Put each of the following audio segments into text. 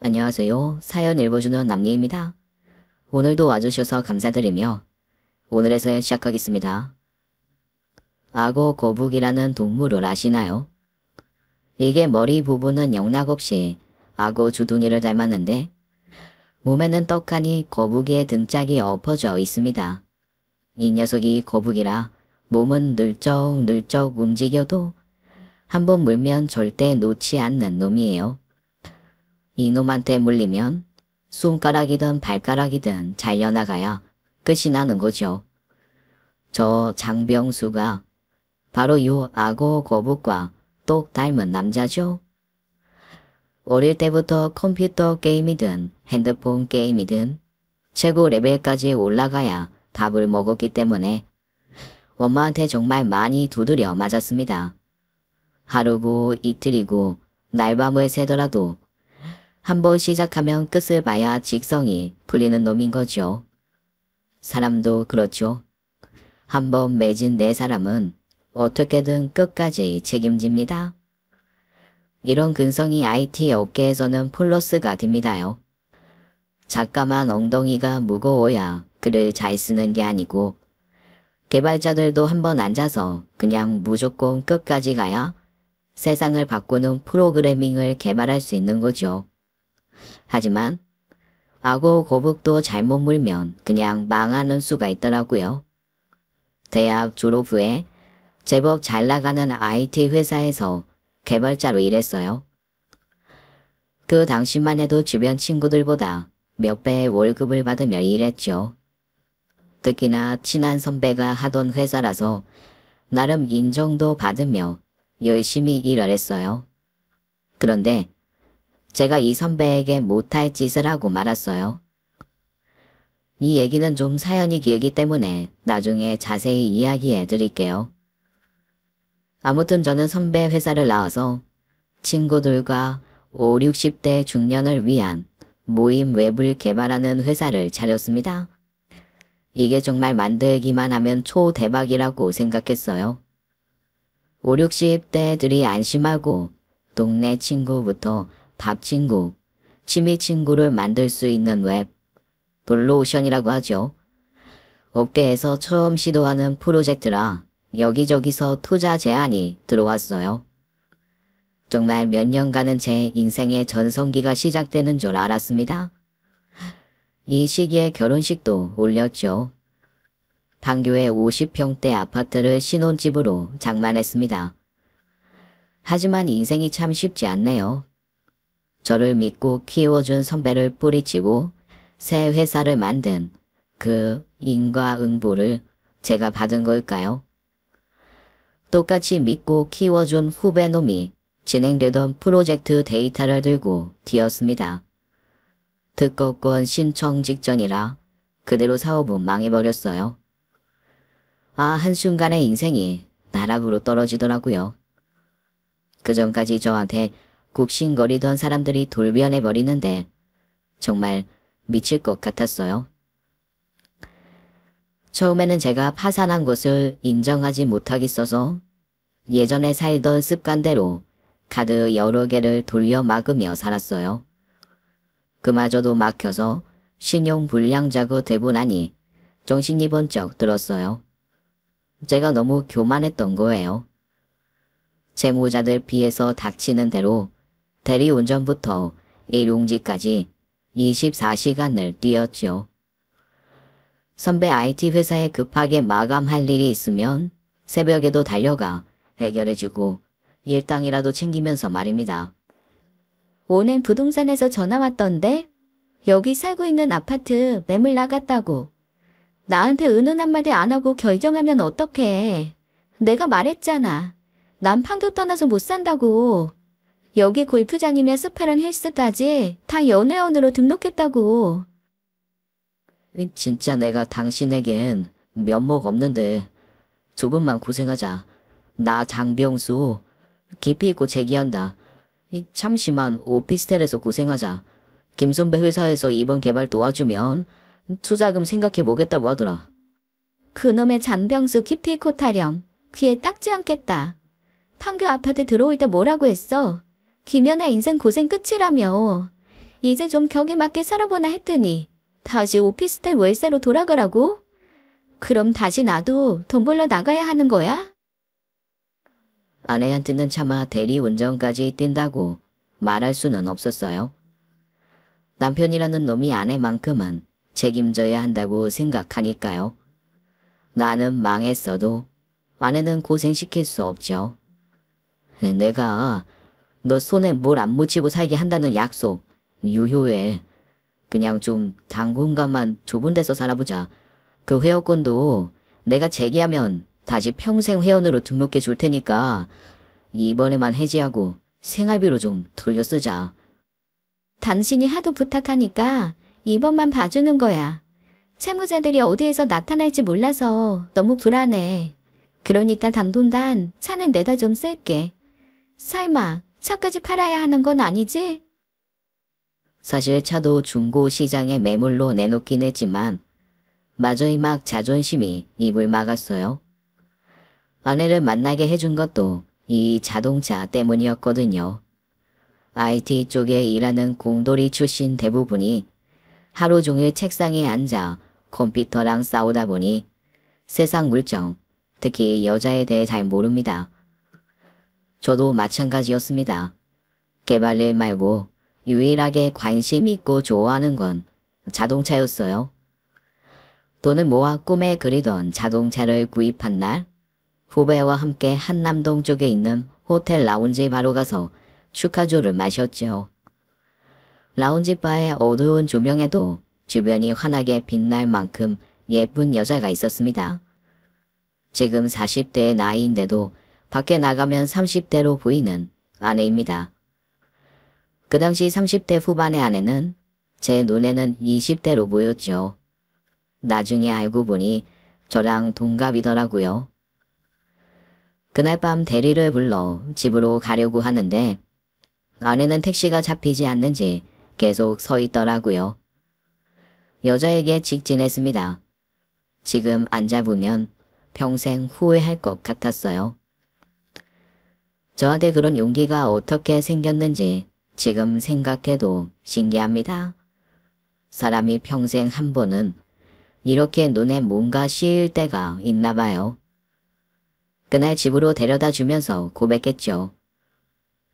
안녕하세요. 사연 읽어주는 남예입니다. 오늘도 와주셔서 감사드리며 오늘에서 시작하겠습니다. 악어 거북이라는 동물을 아시나요? 이게 머리 부분은 영락없이 악어 주둥이를 닮았는데 몸에는 떡하니 거북이의 등짝이 엎어져 있습니다. 이 녀석이 거북이라 몸은 늘쩍늘쩍 움직여도 한번 물면 절대 놓지 않는 놈이에요. 이놈한테 물리면 손가락이든 발가락이든 잘려나가야 끝이 나는 거죠. 저 장병수가 바로 요 악어 거북과 똑 닮은 남자죠. 어릴 때부터 컴퓨터 게임이든 핸드폰 게임이든 최고 레벨까지 올라가야 답을 먹었기 때문에 엄마한테 정말 많이 두드려 맞았습니다. 하루고 이틀이고 날밤을 새더라도 한번 시작하면 끝을 봐야 직성이 풀리는 놈인 거죠. 사람도 그렇죠. 한번 매진 내 사람은 어떻게든 끝까지 책임집니다. 이런 근성이 IT 업계에서는 플러스가 됩니다요. 작가만 엉덩이가 무거워야 글을 잘 쓰는 게 아니고 개발자들도 한번 앉아서 그냥 무조건 끝까지 가야 세상을 바꾸는 프로그래밍을 개발할 수 있는 거죠. 하지만 악어 거북도 잘못 물면 그냥 망하는 수가 있더라고요. 대학 졸업 후에 제법 잘 나가는 IT 회사에서 개발자로 일했어요. 그 당시만 해도 주변 친구들보다 몇 배의 월급을 받으며 일했죠. 특히나 친한 선배가 하던 회사라서 나름 인정도 받으며 열심히 일을 했어요. 그런데 제가 이 선배에게 못할 짓을 하고 말았어요. 이 얘기는 좀 사연이 길기 때문에 나중에 자세히 이야기해 드릴게요. 아무튼 저는 선배 회사를 나와서 친구들과 5, 60대 중년을 위한 모임 웹을 개발하는 회사를 차렸습니다. 이게 정말 만들기만 하면 초대박이라고 생각했어요. 5, 60대들이 안심하고 동네 친구부터 밥 친구, 취미 친구를 만들 수 있는 웹, 블루오션이라고 하죠. 업계에서 처음 시도하는 프로젝트라 여기저기서 투자 제안이 들어왔어요. 정말 몇 년간은 제 인생의 전성기가 시작되는 줄 알았습니다. 이 시기에 결혼식도 올렸죠. 판교의 50평대 아파트를 신혼집으로 장만했습니다. 하지만 인생이 참 쉽지 않네요. 저를 믿고 키워준 선배를 뿌리치고 새 회사를 만든 그 인과응보를 제가 받은 걸까요? 똑같이 믿고 키워준 후배놈이 진행되던 프로젝트 데이터를 들고 튀었습니다. 특허권 신청 직전이라 그대로 사업은 망해버렸어요. 한순간에 인생이 나락으로 떨어지더라고요. 그전까지 저한테 굽신거리던 사람들이 돌변해버리는데 정말 미칠 것 같았어요. 처음에는 제가 파산한 것을 인정하지 못하겠어서 예전에 살던 습관대로 카드 여러 개를 돌려 막으며 살았어요. 그마저도 막혀서 신용불량자가 되고 나니 정신이 번쩍 들었어요. 제가 너무 교만했던 거예요. 채무자들 피해서 닥치는 대로 대리운전부터 일용직까지 24시간을 뛰었죠. 선배 IT 회사에 급하게 마감할 일이 있으면 새벽에도 달려가 해결해주고 일당이라도 챙기면서 말입니다. 오늘 부동산에서 전화 왔던데 여기 살고 있는 아파트 매물 나갔다고. 나한테 은은 한마디 안 하고 결정하면 어떡해. 내가 말했잖아. 난 판교 떠나서 못 산다고. 여기 골프장이며 스파랑 헬스까지 다 연회원으로 등록했다고. 진짜 내가 당신에겐 면목 없는데 조금만 고생하자. 나 장병수 깊이 있고 재기한다. 잠시만 오피스텔에서 고생하자. 김선배 회사에서 이번 개발 도와주면 투자금 생각해 보겠다고 하더라. 그놈의 장병수 기필코 타령. 귀에 닦지 않겠다. 판교 아파트 들어올 때 뭐라고 했어? 김연아 인생 고생 끝이라며. 이제 좀 격에 맞게 살아보나 했더니 다시 오피스텔 월세로 돌아가라고? 그럼 다시 나도 돈 벌러 나가야 하는 거야? 아내한테는 차마 대리운전까지 뛴다고 말할 수는 없었어요. 남편이라는 놈이 아내만큼은 책임져야 한다고 생각하니까요. 나는 망했어도 아내는 고생시킬 수 없죠. 내가 너 손에 뭘 안 묻히고 살게 한다는 약속 유효해. 그냥 좀 당분간만 좁은 데서 살아보자. 그 회원권도 내가 재개하면 다시 평생 회원으로 등록해 줄 테니까 이번에만 해지하고 생활비로 좀 돌려 쓰자. 당신이 하도 부탁하니까 이번만 봐주는 거야. 채무자들이 어디에서 나타날지 몰라서 너무 불안해. 그러니까 당분간 차는 내다 좀 쓸게. 설마 차까지 팔아야 하는 건 아니지? 사실 차도 중고 시장에 매물로 내놓긴 했지만 마저히 막 자존심이 입을 막았어요. 아내를 만나게 해준 것도 이 자동차 때문이었거든요. IT 쪽에 일하는 공돌이 출신 대부분이 하루 종일 책상에 앉아 컴퓨터랑 싸우다 보니 세상 물정, 특히 여자에 대해 잘 모릅니다. 저도 마찬가지였습니다. 개발일 말고 유일하게 관심 있고 좋아하는 건 자동차였어요. 돈을 모아 꿈에 그리던 자동차를 구입한 날, 후배와 함께 한남동 쪽에 있는 호텔 라운지 바로 가서 축하주를 마셨죠. 라운지 바의 어두운 조명에도 주변이 환하게 빛날 만큼 예쁜 여자가 있었습니다. 지금 40대의 나이인데도 밖에 나가면 30대로 보이는 아내입니다. 그 당시 30대 후반의 아내는 제 눈에는 20대로 보였죠. 나중에 알고 보니 저랑 동갑이더라고요. 그날 밤 대리를 불러 집으로 가려고 하는데 아내는 택시가 잡히지 않는지 계속 서 있더라고요. 여자에게 직진했습니다. 지금 안 잡으면 평생 후회할 것 같았어요. 저한테 그런 용기가 어떻게 생겼는지 지금 생각해도 신기합니다. 사람이 평생 한 번은 이렇게 눈에 뭔가 씌일 때가 있나 봐요. 그날 집으로 데려다 주면서 고백했죠.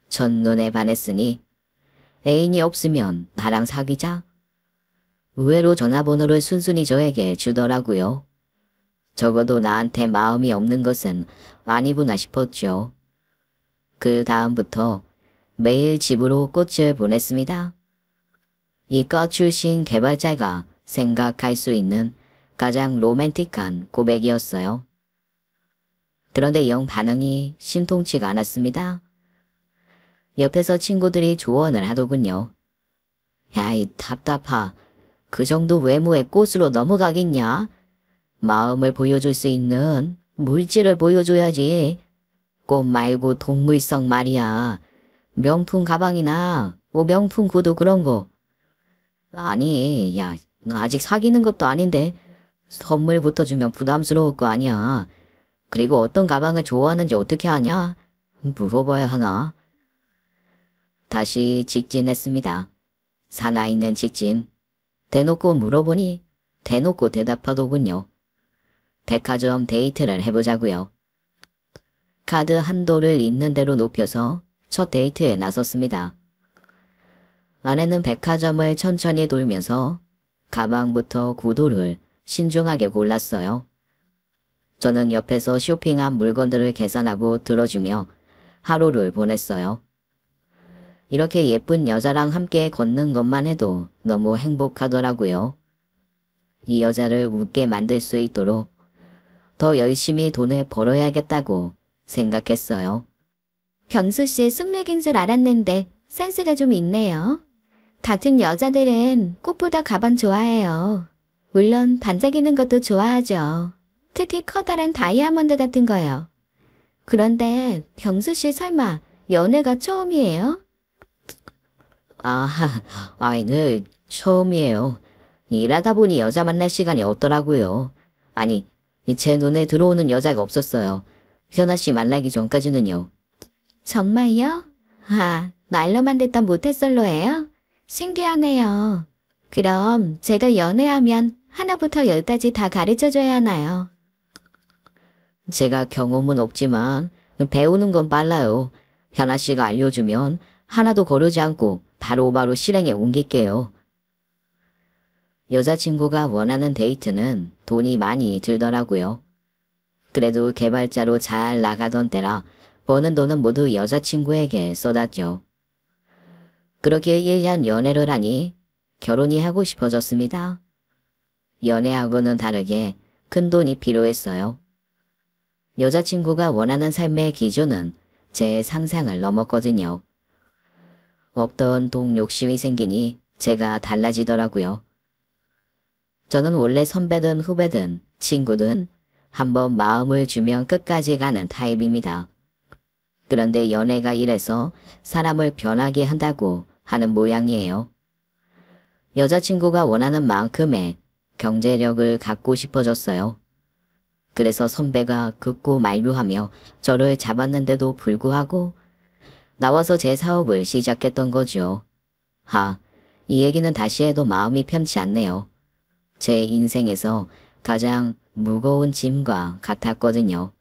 첫눈에 반했으니 애인이 없으면 나랑 사귀자. 의외로 전화번호를 순순히 저에게 주더라고요. 적어도 나한테 마음이 없는 것은 아니구나 싶었죠. 그 다음부터 매일 집으로 꽃을 보냈습니다. 이과 출신 개발자가 생각할 수 있는 가장 로맨틱한 고백이었어요. 그런데 영 반응이 심통치가 않았습니다. 옆에서 친구들이 조언을 하더군요. 야이 답답하. 그 정도 외모의 꽃으로 넘어가겠냐? 마음을 보여줄 수 있는 물질을 보여줘야지. 꽃 말고 동물성 말이야. 명품 가방이나 뭐 명품 구두 그런 거. 아니, 야, 너 아직 사귀는 것도 아닌데 선물부터 주면 부담스러울 거 아니야. 그리고 어떤 가방을 좋아하는지 어떻게 아냐? 물어봐야 하나? 다시 직진했습니다. 살아있는 직진. 대놓고 물어보니 대놓고 대답하더군요. 백화점 데이트를 해보자고요. 카드 한도를 있는 대로 높여서 첫 데이트에 나섰습니다. 아내는 백화점을 천천히 돌면서 가방부터 구두를 신중하게 골랐어요. 저는 옆에서 쇼핑한 물건들을 계산하고 들어주며 하루를 보냈어요. 이렇게 예쁜 여자랑 함께 걷는 것만 해도 너무 행복하더라고요. 이 여자를 웃게 만들 수 있도록 더 열심히 돈을 벌어야겠다고 생각했어요. 변수 씨 숙맥인 줄 알았는데 센스가 좀 있네요. 같은 여자들은 꽃보다 가방 좋아해요. 물론 반짝이는 것도 좋아하죠. 특히 커다란 다이아몬드 같은 거요. 그런데 병수 씨 설마 연애가 처음이에요? 네, 처음이에요. 일하다 보니 여자 만날 시간이 없더라고요. 아니, 제 눈에 들어오는 여자가 없었어요. 현아 씨 만나기 전까지는요. 정말요? 말로만 듣던 모태솔로예요? 신기하네요. 그럼 제가 연애하면 하나부터 열까지 다 가르쳐줘야 하나요? 제가 경험은 없지만 배우는 건 빨라요. 현아 씨가 알려주면 하나도 거르지 않고 바로바로 실행에 옮길게요. 여자친구가 원하는 데이트는 돈이 많이 들더라고요. 그래도 개발자로 잘 나가던 때라 버는 돈은 모두 여자친구에게 쏟았죠. 그렇게 1년 연애를 하니 결혼이 하고 싶어졌습니다. 연애하고는 다르게 큰 돈이 필요했어요. 여자친구가 원하는 삶의 기준은 제 상상을 넘었거든요. 없던 돈 욕심이 생기니 제가 달라지더라고요. 저는 원래 선배든 후배든 친구든 한번 마음을 주면 끝까지 가는 타입입니다. 그런데 연애가 이래서 사람을 변하게 한다고 하는 모양이에요. 여자친구가 원하는 만큼의 경제력을 갖고 싶어졌어요. 그래서 선배가 극구 만류하며 저를 잡았는데도 불구하고 나와서 제 사업을 시작했던 거죠. 이 얘기는 다시 해도 마음이 편치 않네요. 제 인생에서 가장 무거운 짐과 같았거든요.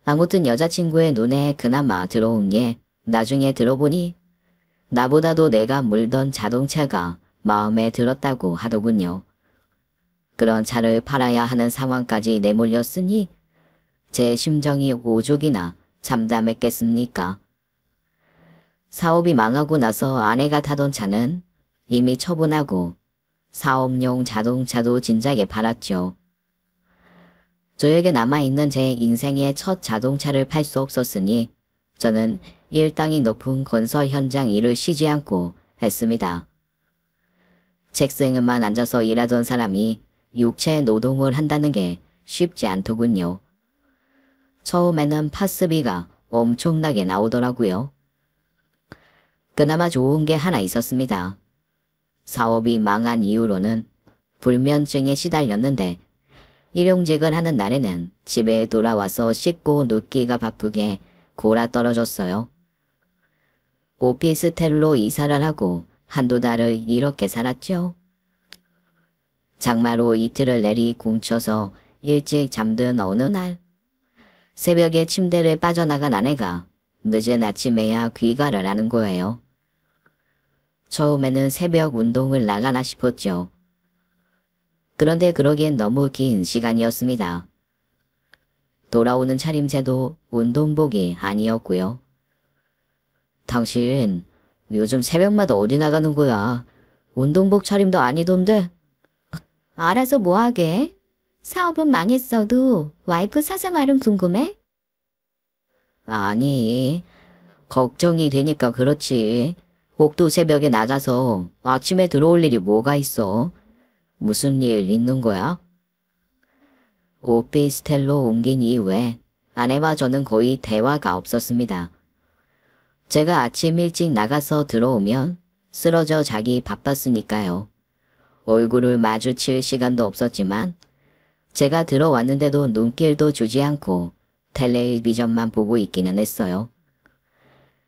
아무튼 여자친구의 눈에 그나마 들어온 게 나중에 들어보니 나보다도 내가 몰던 자동차가 마음에 들었다고 하더군요. 그런 차를 팔아야 하는 상황까지 내몰렸으니 제 심정이 오죽이나 참담했겠습니까? 사업이 망하고 나서 아내가 타던 차는 이미 처분하고 사업용 자동차도 진작에 팔았죠. 저에게 남아있는 제 인생의 첫 자동차를 팔 수 없었으니 저는 일당이 높은 건설 현장 일을 쉬지 않고 했습니다. 책상에만 앉아서 일하던 사람이 육체 노동을 한다는 게 쉽지 않더군요. 처음에는 파스비가 엄청나게 나오더라고요. 그나마 좋은 게 하나 있었습니다. 사업이 망한 이후로는 불면증에 시달렸는데 일용직을 하는 날에는 집에 돌아와서 씻고 눕기가 바쁘게 골아 떨어졌어요. 오피스텔로 이사를 하고 한두 달을 이렇게 살았죠. 장마로 이틀을 내리 굶쳐서 일찍 잠든 어느 날 새벽에 침대를 빠져나간 아내가 늦은 아침에야 귀가를 하는 거예요. 처음에는 새벽 운동을 나가나 싶었죠. 그런데 그러기엔 너무 긴 시간이었습니다. 돌아오는 차림새도 운동복이 아니었고요. 당신 요즘 새벽마다 어디 나가는 거야? 운동복 차림도 아니던데? 알아서 뭐하게? 사업은 망했어도 와이프 사생활은 궁금해? 아니, 걱정이 되니까 그렇지. 옥도 새벽에 나가서 아침에 들어올 일이 뭐가 있어? 무슨 일 있는 거야? 오피스텔로 옮긴 이후에 아내와 저는 거의 대화가 없었습니다. 제가 아침 일찍 나가서 들어오면 쓰러져 자기 바빴으니까요. 얼굴을 마주칠 시간도 없었지만 제가 들어왔는데도 눈길도 주지 않고 텔레비전만 보고 있기는 했어요.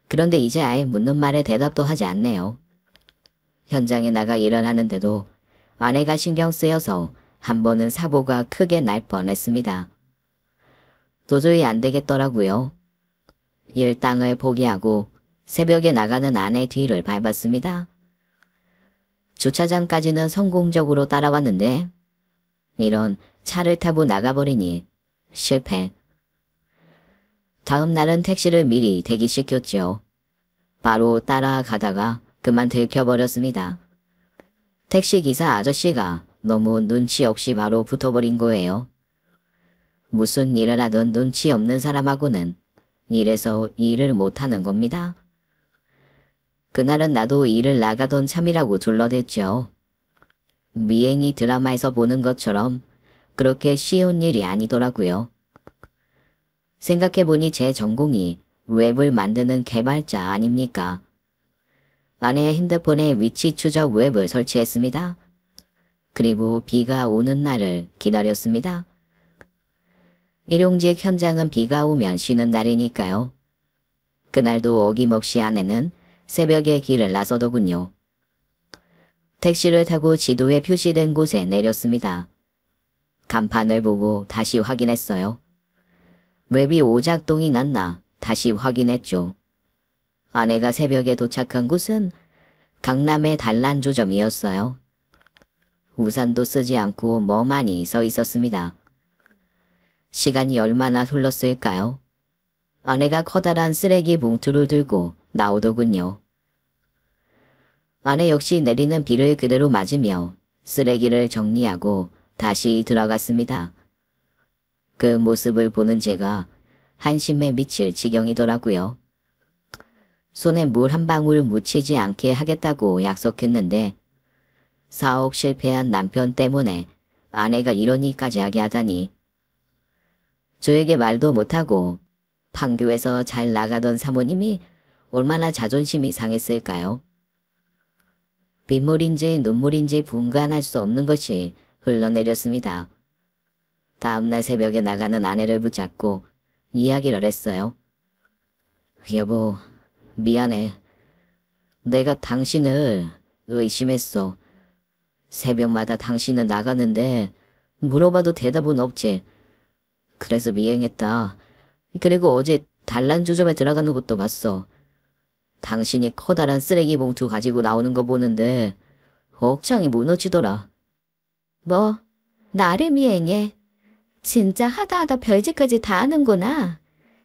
그런데 이제 아예 묻는 말에 대답도 하지 않네요. 현장에 나가 일을 하는데도 아내가 신경 쓰여서 한 번은 사고가 크게 날 뻔했습니다. 도저히 안 되겠더라고요. 일당을 포기하고 새벽에 나가는 아내 뒤를 밟았습니다. 주차장까지는 성공적으로 따라왔는데 이런 차를 타고 나가버리니 실패. 다음 날은 택시를 미리 대기시켰죠. 바로 따라가다가 그만 들켜버렸습니다. 택시기사 아저씨가 너무 눈치 없이 바로 붙어버린 거예요. 무슨 일을 하던 눈치 없는 사람하고는 이래서 일을 못하는 겁니다. 그날은 나도 일을 나가던 참이라고 둘러댔죠. 미행이 드라마에서 보는 것처럼 그렇게 쉬운 일이 아니더라고요. 생각해보니 제 전공이 웹을 만드는 개발자 아닙니까? 아내의 핸드폰에 위치 추적 웹을 설치했습니다. 그리고 비가 오는 날을 기다렸습니다. 일용직 현장은 비가 오면 쉬는 날이니까요. 그날도 어김없이 아내는 새벽에 길을 나서더군요. 택시를 타고 지도에 표시된 곳에 내렸습니다. 간판을 보고 다시 확인했어요. 웹이 오작동이 났나 다시 확인했죠. 아내가 새벽에 도착한 곳은 강남의 단란주점이었어요. 우산도 쓰지 않고 멍하니 서 있었습니다. 시간이 얼마나 흘렀을까요? 아내가 커다란 쓰레기 봉투를 들고 나오더군요. 아내 역시 내리는 비를 그대로 맞으며 쓰레기를 정리하고 다시 들어갔습니다. 그 모습을 보는 제가 한심에 미칠 지경이더라고요. 손에 물 한 방울 묻히지 않게 하겠다고 약속했는데 사업 실패한 남편 때문에 아내가 이런 일까지 하게 하다니. 저에게 말도 못하고 판교에서 잘 나가던 사모님이 얼마나 자존심이 상했을까요? 빗물인지 눈물인지 분간할 수 없는 것이 흘러내렸습니다. 다음날 새벽에 나가는 아내를 붙잡고 이야기를 했어요. 여보, 미안해. 내가 당신을 의심했어. 새벽마다 당신은 나가는데 물어봐도 대답은 없지. 그래서 미행했다. 그리고 어제 단란주점에 들어가는 것도 봤어. 당신이 커다란 쓰레기 봉투 가지고 나오는 거 보는데 억장이 무너지더라. 뭐, 나를 미행해. 진짜 하다 별짓까지 다 하는구나.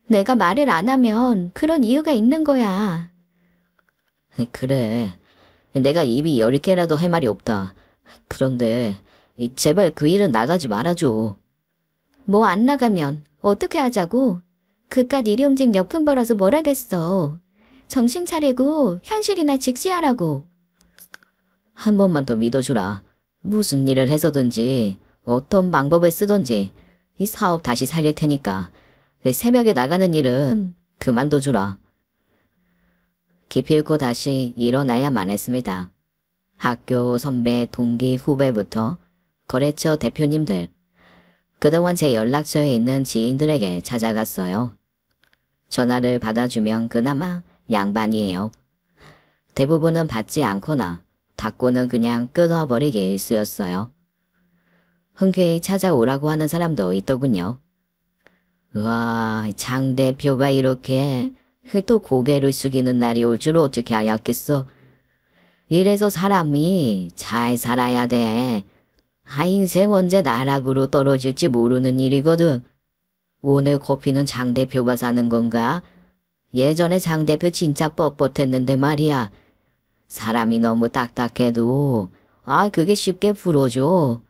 내가 말을 안 하면 그런 이유가 있는 거야. 그래. 내가 입이 10개라도 할 말이 없다. 그런데 제발 그 일은 나가지 말아줘. 뭐 안 나가면 어떻게 하자고? 그깟 일용직 몇 푼 벌어서 뭘 하겠어. 정신 차리고 현실이나 직시하라고. 한 번만 더 믿어주라. 무슨 일을 해서든지 어떤 방법을 쓰든지 이 사업 다시 살릴 테니까 새벽에 나가는 일은 그만둬주라. 기필코 다시 일어나야만 했습니다. 학교 선배, 동기, 후배부터 거래처 대표님들, 그동안 제 연락처에 있는 지인들에게 찾아갔어요. 전화를 받아주면 그나마 양반이에요. 대부분은 받지 않거나 닫고는 그냥 끊어버리기 일쑤였어요. 흔쾌히 찾아오라고 하는 사람도 있더군요. 와, 장 대표가 이렇게 또 고개를 숙이는 날이 올 줄 어떻게 알았겠어. 이래서 사람이 잘 살아야 돼. 인생 언제 나락으로 떨어질지 모르는 일이거든. 오늘 커피는 장 대표가 사는 건가? 예전에 장 대표 진짜 뻣뻣했는데 말이야. 사람이 너무 딱딱해도 그게 쉽게 풀어줘.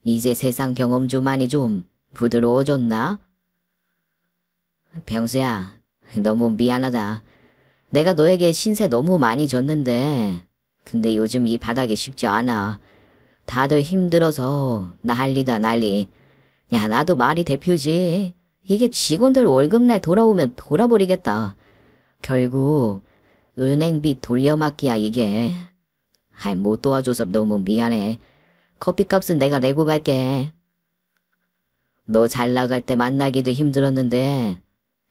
이제 세상 경험 좀 많이 좀 부드러워졌나? 병수야, 너무 미안하다. 내가 너에게 신세 너무 많이 줬는데 근데 요즘 이 바닥이 쉽지 않아. 다들 힘들어서 난리다 난리. 야, 나도 말이 대표지. 이게 직원들 월급날 돌아오면 돌아버리겠다. 결국 은행비 돌려막기야 이게. 못 도와줘서 너무 미안해. 커피값은 내가 내고 갈게. 너 잘 나갈 때 만나기도 힘들었는데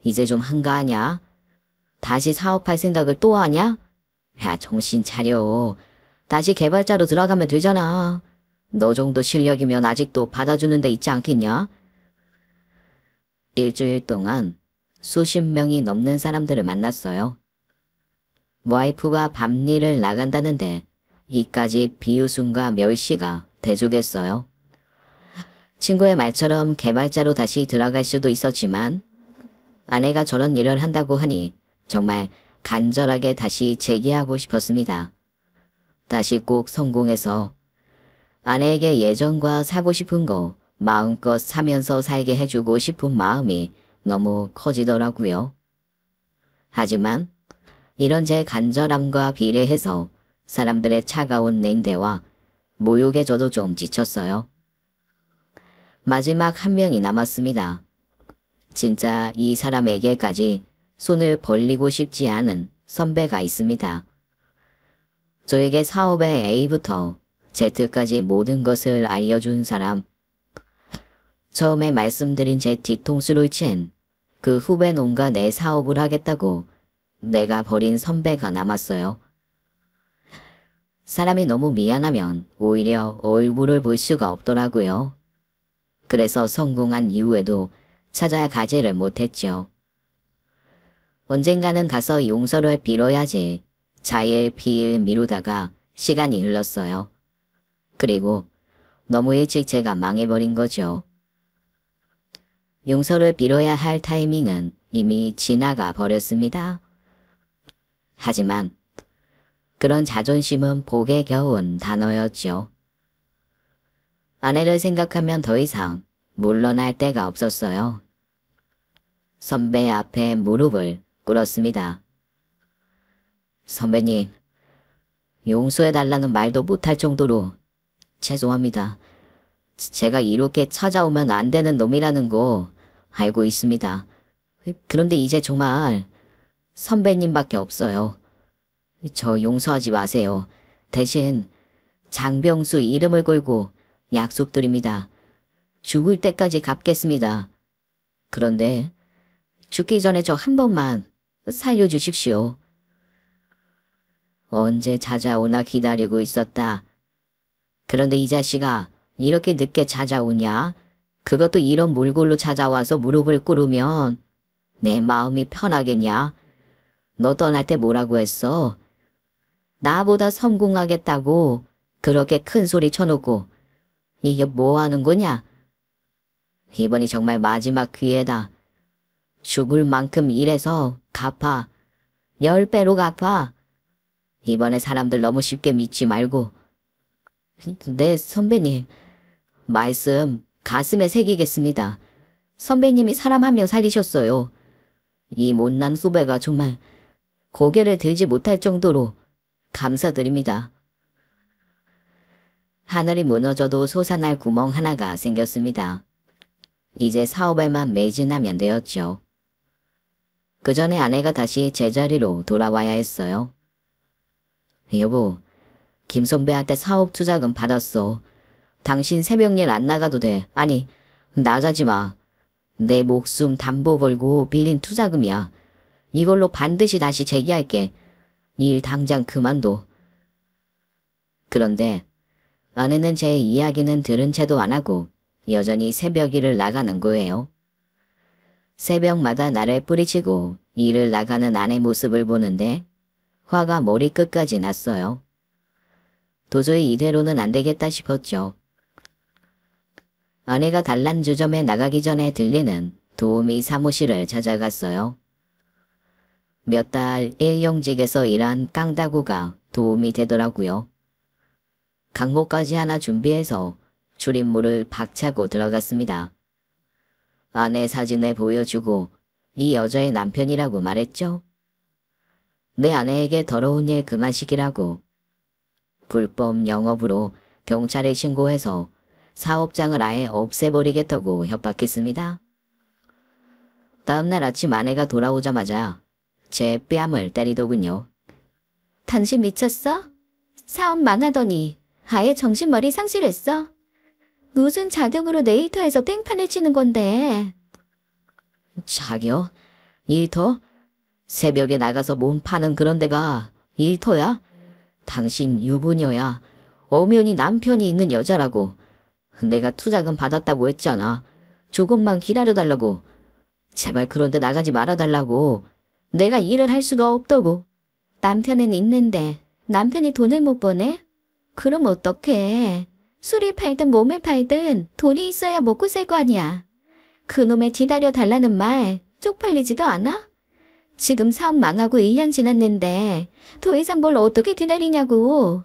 이제 좀 한가하냐? 다시 사업할 생각을 또 하냐? 야, 정신 차려. 다시 개발자로 들어가면 되잖아. 너 정도 실력이면 아직도 받아주는 데 있지 않겠냐? 일주일 동안 수십 명이 넘는 사람들을 만났어요. 와이프가 밤일을 나간다는데 이까지 비웃음과 멸시가 대주겠어요. 친구의 말처럼 개발자로 다시 들어갈 수도 있었지만 아내가 저런 일을 한다고 하니 정말 간절하게 다시 재기하고 싶었습니다. 다시 꼭 성공해서 아내에게 예전과 사고 싶은 거 마음껏 사면서 살게 해주고 싶은 마음이 너무 커지더라고요. 하지만 이런 제 간절함과 비례해서 사람들의 차가운 냉대와 모욕에 저도 좀 지쳤어요. 마지막 한 명이 남았습니다. 진짜 이 사람에게까지 손을 벌리고 싶지 않은 선배가 있습니다. 저에게 사업의 A부터 Z까지 모든 것을 알려준 사람. 처음에 말씀드린 제 뒤통수를 친 그 후배 놈과 내 사업을 하겠다고 내가 버린 선배가 남았어요. 사람이 너무 미안하면 오히려 얼굴을 볼 수가 없더라고요. 그래서 성공한 이후에도 찾아야 가지를 못했죠. 언젠가는 가서 용서를 빌어야지 자일피일 미루다가 시간이 흘렀어요. 그리고 너무 일찍 제가 망해버린 거죠. 용서를 빌어야 할 타이밍은 이미 지나가 버렸습니다. 하지만 그런 자존심은 복에 겨운 단어였죠. 아내를 생각하면 더 이상 물러날 데가 없었어요. 선배 앞에 무릎을 꿇었습니다. 선배님, 용서해달라는 말도 못할 정도로 죄송합니다. 제가 이렇게 찾아오면 안 되는 놈이라는 거 알고 있습니다. 그런데 이제 정말 선배님밖에 없어요. 저 용서하지 마세요. 대신 장병수 이름을 걸고 약속드립니다. 죽을 때까지 갚겠습니다. 그런데 죽기 전에 저 한 번만 살려주십시오. 언제 찾아오나 기다리고 있었다. 그런데 이 자식아, 이렇게 늦게 찾아오냐? 그것도 이런 몰골로 찾아와서 무릎을 꿇으면 내 마음이 편하겠냐? 너 떠날 때 뭐라고 했어? 나보다 성공하겠다고 그렇게 큰 소리 쳐놓고 이게 뭐 하는 거냐? 이번이 정말 마지막 기회다. 죽을 만큼 일해서 갚아. 10배로 갚아. 이번에 사람들 너무 쉽게 믿지 말고. 네, 선배님. 말씀 가슴에 새기겠습니다. 선배님이 사람 한 명 살리셨어요. 이 못난 후배가 정말 고개를 들지 못할 정도로 감사드립니다. 하늘이 무너져도 솟아날 구멍 하나가 생겼습니다. 이제 사업에만 매진하면 되었죠. 그 전에 아내가 다시 제자리로 돌아와야 했어요. 여보, 김 선배한테 사업 투자금 받았어. 당신 새벽일 안 나가도 돼. 아니, 나가지 마. 내 목숨 담보 걸고 빌린 투자금이야. 이걸로 반드시 다시 재기할게. 일 당장 그만둬. 그런데 아내는 제 이야기는 들은 채도 안 하고 여전히 새벽 일을 나가는 거예요. 새벽마다 나를 뿌리치고 일을 나가는 아내 모습을 보는데 화가 머리끝까지 났어요. 도저히 이대로는 안 되겠다 싶었죠. 아내가 단란주점에 나가기 전에 들리는 도우미 사무실을 찾아갔어요. 몇 달 일용직에서 일한 깡다구가 도움이 되더라고요. 강목까지 하나 준비해서 출입문을 박차고 들어갔습니다. 아내 사진을 보여주고 이 여자의 남편이라고 말했죠. 내 아내에게 더러운 일 그만시키라고 불법 영업으로 경찰에 신고해서 사업장을 아예 없애버리겠다고 협박했습니다. 다음날 아침 아내가 돌아오자마자 제 뺨을 때리더군요. 당신 미쳤어? 사업 망하더니 아예 정신머리 상실했어? 무슨 자격으로 네이터에서 땡판을 치는 건데. 자기요? 일터? 새벽에 나가서 몸 파는 그런 데가 일터야? 당신 유부녀야. 엄연히 남편이 있는 여자라고. 내가 투자금 받았다고 했잖아. 조금만 기다려달라고. 제발 그런 데 나가지 말아달라고. 내가 일을 할 수가 없다고. 남편은 있는데 남편이 돈을 못 버네? 그럼 어떡해. 술을 팔든 몸을 팔든 돈이 있어야 먹고 살 거 아니야. 그놈의 기다려달라는 말 쪽팔리지도 않아? 지금 사업 망하고 1년 지났는데 더 이상 뭘 어떻게 기다리냐고.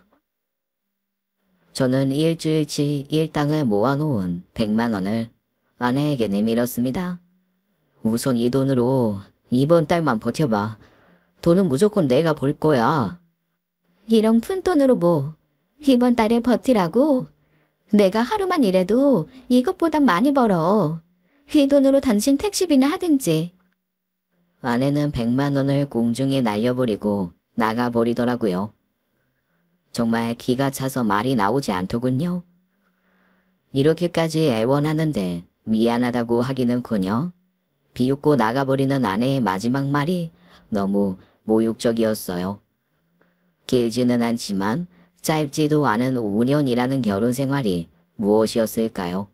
저는 일주일치 일당을 모아놓은 100만 원을 아내에게 내밀었습니다. 우선 이 돈으로 이번 달만 버텨봐. 돈은 무조건 내가 벌 거야. 이런 푼돈으로 뭐 이번 달에 버티라고? 내가 하루만 일해도 이것보단 많이 벌어. 이 돈으로 당신 택시비나 하든지. 아내는 100만 원을 공중에 날려버리고 나가버리더라고요. 정말 기가 차서 말이 나오지 않더군요. 이렇게까지 애원하는데 미안하다고 하기는커녕 비웃고 나가버리는 아내의 마지막 말이 너무 모욕적이었어요. 길지는 않지만 짧지도 않은 5년이라는 결혼 생활이 무엇이었을까요?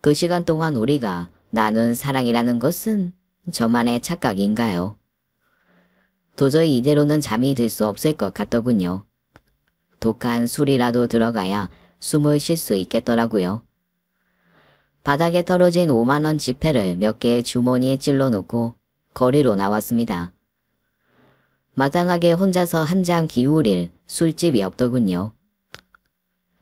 그 시간 동안 우리가 나눈 사랑이라는 것은 저만의 착각인가요? 도저히 이대로는 잠이 들 수 없을 것 같더군요. 독한 술이라도 들어가야 숨을 쉴 수 있겠더라고요. 바닥에 떨어진 5만원 지폐를 몇 개 주머니에 찔러놓고 거리로 나왔습니다. 마땅하게 혼자서 한 장 기울일 술집이 없더군요.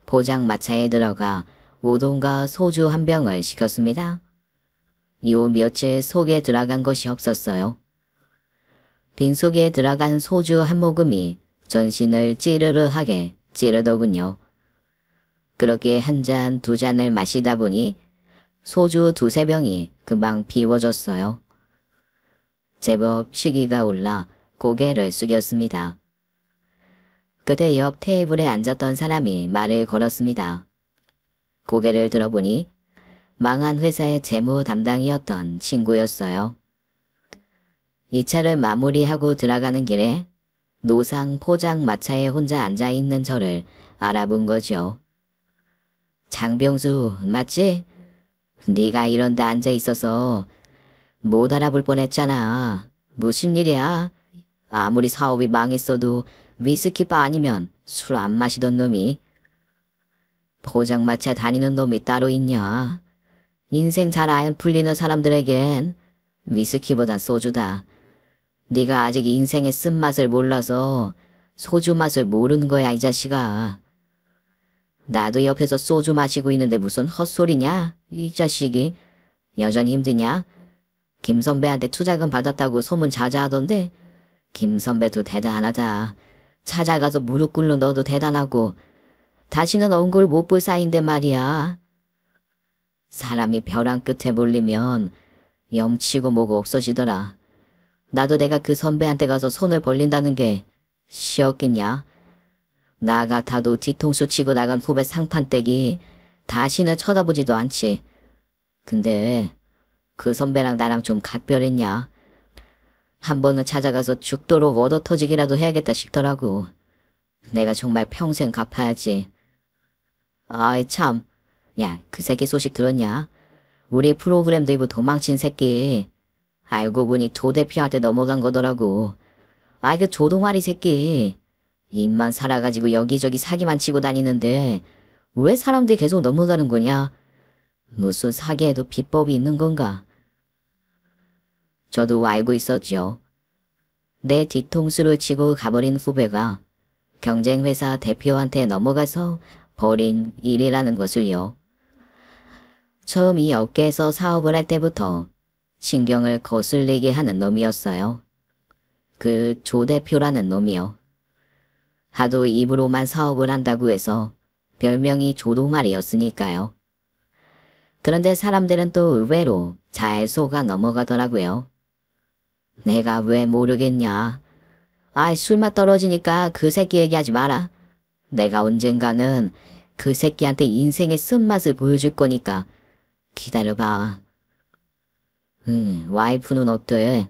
포장마차에 들어가 우동과 소주 한 병을 시켰습니다. 요 며칠 속에 들어간 것이 없었어요. 빈속에 들어간 소주 한 모금이 전신을 찌르르하게 찌르더군요. 그렇게 한 잔, 두 잔을 마시다 보니 소주 두세 병이 금방 비워졌어요. 제법 시기가 올라 고개를 숙였습니다. 그때 옆 테이블에 앉았던 사람이 말을 걸었습니다. 고개를 들어보니 망한 회사의 재무 담당이었던 친구였어요. 이 차를 마무리하고 들어가는 길에 노상 포장마차에 혼자 앉아있는 저를 알아본 거죠. 장병수 맞지? 네가 이런 데 앉아있어서 못 알아볼 뻔했잖아. 무슨 일이야? 아무리 사업이 망했어도 위스키바 아니면 술 안 마시던 놈이 포장마차 다니는 놈이 따로 있냐? 인생 잘 안 풀리는 사람들에겐 위스키보단 소주다. 네가 아직 인생의 쓴맛을 몰라서 소주 맛을 모르는 거야 이 자식아. 나도 옆에서 소주 마시고 있는데 무슨 헛소리냐? 이 자식이 여전히 힘드냐? 김 선배한테 투자금 받았다고 소문 자자하던데 김 선배도 대단하다. 찾아가서 무릎 꿇는 너도 대단하고 다시는 얼굴 못 볼 사이인데 말이야. 사람이 벼랑 끝에 몰리면 염치고 뭐고 없어지더라. 나도 내가 그 선배한테 가서 손을 벌린다는 게 쉬웠겠냐? 나 같아도 뒤통수 치고 나간 후배 상판떼기 다시는 쳐다보지도 않지. 근데 그 선배랑 나랑 좀 각별했냐? 한 번은 찾아가서 죽도록 얻어터지기라도 해야겠다 싶더라고. 내가 정말 평생 갚아야지. 아이 참. 야, 그 새끼 소식 들었냐? 우리 프로그램 들고 도망친 새끼. 알고 보니 조 대표한테 넘어간 거더라고. 아이 그 조동아리 새끼. 입만 살아가지고 여기저기 사기만 치고 다니는데 왜 사람들이 계속 넘어가는 거냐? 무슨 사기에도 비법이 있는 건가? 저도 알고 있었죠. 내 뒤통수를 치고 가버린 후배가 경쟁회사 대표한테 넘어가서 벌인 일이라는 것을요. 처음 이 업계에서 사업을 할 때부터 신경을 거슬리게 하는 놈이었어요. 그 조 대표라는 놈이요. 하도 입으로만 사업을 한다고 해서 별명이 조동아리였으니까요. 그런데 사람들은 또 의외로 잘 속아 넘어가더라고요. 내가 왜 모르겠냐. 아이 술맛 떨어지니까 그 새끼 얘기하지 마라. 내가 언젠가는 그 새끼한테 인생의 쓴맛을 보여줄 거니까 기다려봐. 와이프는 어때?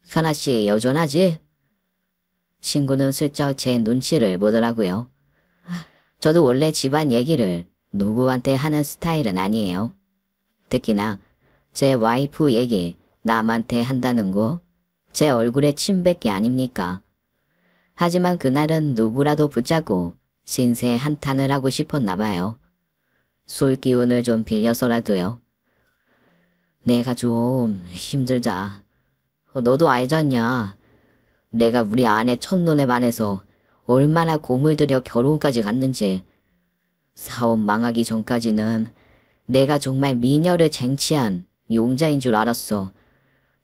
하나씩 여전하지? 친구는 슬쩍 제 눈치를 보더라고요. 저도 원래 집안 얘기를 누구한테 하는 스타일은 아니에요. 특히나 제 와이프 얘기 남한테 한다는 거 제 얼굴에 침 뱉기 아닙니까? 하지만 그날은 누구라도 붙잡고 신세 한탄을 하고 싶었나 봐요. 술 기운을 좀 빌려서라도요. 내가 좀 힘들다. 너도 알잖냐. 내가 우리 아내 첫눈에 반해서 얼마나 공을 들여 결혼까지 갔는지. 사업 망하기 전까지는 내가 정말 미녀를 쟁취한 용자인 줄 알았어.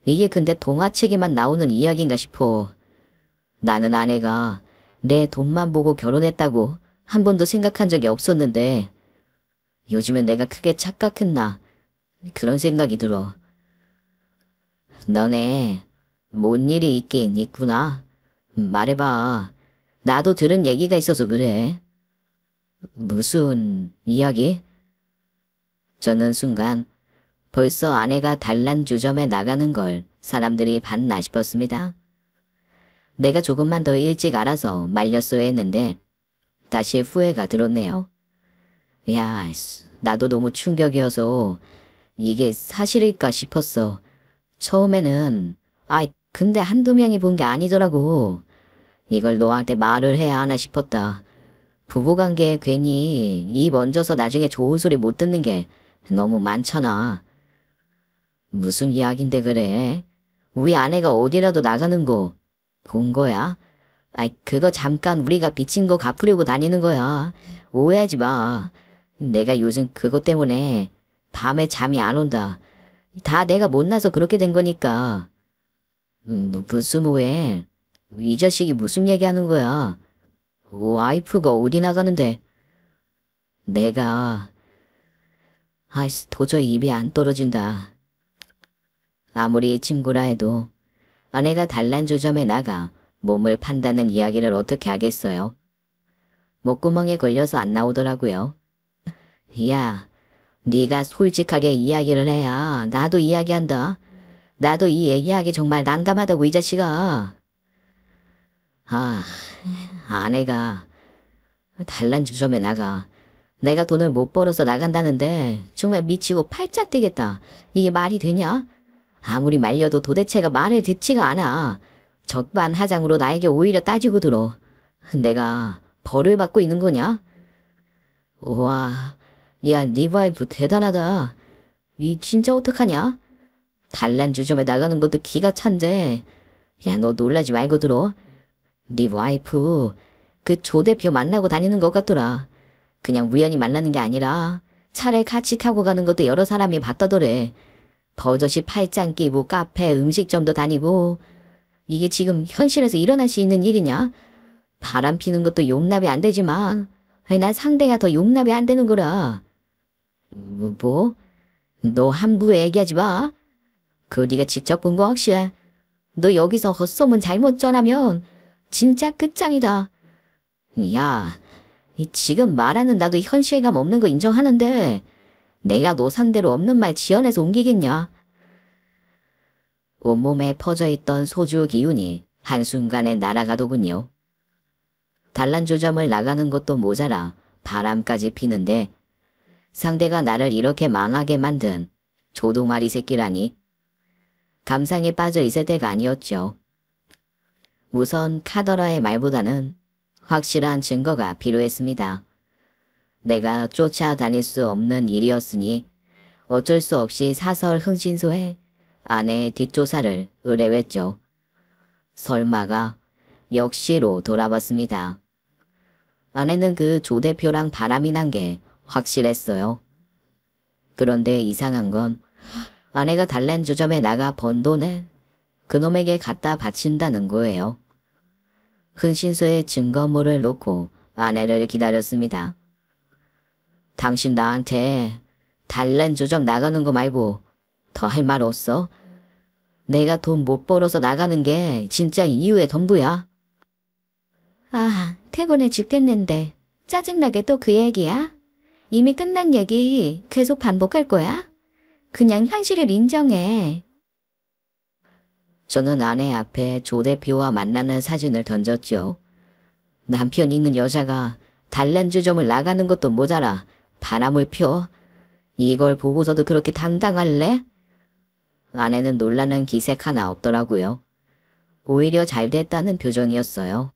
이게 근데 동화책에만 나오는 이야기인가 싶어. 나는 아내가 내 돈만 보고 결혼했다고 한 번도 생각한 적이 없었는데 요즘엔 내가 크게 착각했나 그런 생각이 들어. 너네 뭔 일이 있긴 있구나. 말해봐. 나도 들은 얘기가 있어서 그래. 무슨 이야기? 저는 순간 벌써 아내가 단란주점에 나가는 걸 사람들이 봤나 싶었습니다. 내가 조금만 더 일찍 알아서 말렸어야 했는데 다시 후회가 들었네요. 야, 나도 너무 충격이어서 이게 사실일까 싶었어. 처음에는 근데 한두 명이 본 게 아니더라고. 이걸 너한테 말을 해야 하나 싶었다. 부부관계에 괜히 입 얹어서 나중에 좋은 소리 못 듣는 게 너무 많잖아. 무슨 이야긴데 그래? 우리 아내가 어디라도 나가는 거 본 거야? 그거 잠깐 우리가 빚진 거 갚으려고 다니는 거야. 오해하지 마. 내가 요즘 그것 때문에 밤에 잠이 안 온다. 다 내가 못나서 그렇게 된 거니까. 무슨 오해? 이 자식이 무슨 얘기하는 거야? 와이프가 어디 나가는데? 내가 도저히 입이 안 떨어진다. 아무리 친구라 해도 아내가 단란주점에 나가 몸을 판다는 이야기를 어떻게 하겠어요? 목구멍에 걸려서 안 나오더라고요. 야, 네가 솔직하게 이야기를 해야 나도 이야기한다. 나도 이 얘기하기 정말 난감하다고 이 자식아. 아내가 단란주점에 나가. 내가 돈을 못 벌어서 나간다는데 정말 미치고 팔짝 뛰겠다. 이게 말이 되냐? 아무리 말려도 도대체가 말을 듣지가 않아. 적반하장으로 나에게 오히려 따지고 들어. 내가 벌을 받고 있는 거냐? 와, 야, 네 와이프 대단하다. 이 진짜 어떡하냐? 단란주점에 나가는 것도 기가 찬데. 야, 너 놀라지 말고 들어. 네 와이프 그 조 대표 만나고 다니는 것 같더라. 그냥 우연히 만나는 게 아니라 차를 같이 타고 가는 것도 여러 사람이 봤다더래. 버젓이 팔짱 끼고 카페 음식점도 다니고. 이게 지금 현실에서 일어날 수 있는 일이냐? 바람 피는 것도 용납이 안 되지만 난 상대가 더 용납이 안 되는 거라. 뭐? 너 함부로 얘기하지 마. 그거 네가 직접 본 거 확실해. 너 여기서 헛소문 잘못 전하면 진짜 끝장이다. 야, 지금 말하는 나도 현실감 없는 거 인정하는데 내가 너 상대로 없는 말 지어내서 옮기겠냐? 온몸에 퍼져있던 소주 기운이 한순간에 날아가더군요. 단란주점을 나가는 것도 모자라 바람까지 피는데 상대가 나를 이렇게 망하게 만든 조동아리 새끼라니. 감상에 빠져 있을 때가 아니었죠. 우선 카더라의 말보다는 확실한 증거가 필요했습니다. 내가 쫓아다닐 수 없는 일이었으니 어쩔 수 없이 사설 흥신소에 아내의 뒷조사를 의뢰했죠. 설마가 역시로 돌아왔습니다. 아내는 그 조 대표랑 바람이 난 게 확실했어요. 그런데 이상한 건 아내가 단란주점에 나가 번 돈을 그놈에게 갖다 바친다는 거예요. 흥신소에 증거물을 놓고 아내를 기다렸습니다. 당신 나한테 단란주점 나가는 거 말고 더 할 말 없어? 내가 돈 못 벌어서 나가는 게 진짜 이유의 전부야. 퇴근해 죽겠는데 짜증나게 또 그 얘기야? 이미 끝난 얘기 계속 반복할 거야? 그냥 현실을 인정해. 저는 아내 앞에 조 대표와 만나는 사진을 던졌죠. 남편 있는 여자가 단란주점을 나가는 것도 모자라 바람을 펴. 이걸 보고서도 그렇게 당당할래? 아내는 놀라는 기색 하나 없더라고요. 오히려 잘 됐다는 표정이었어요.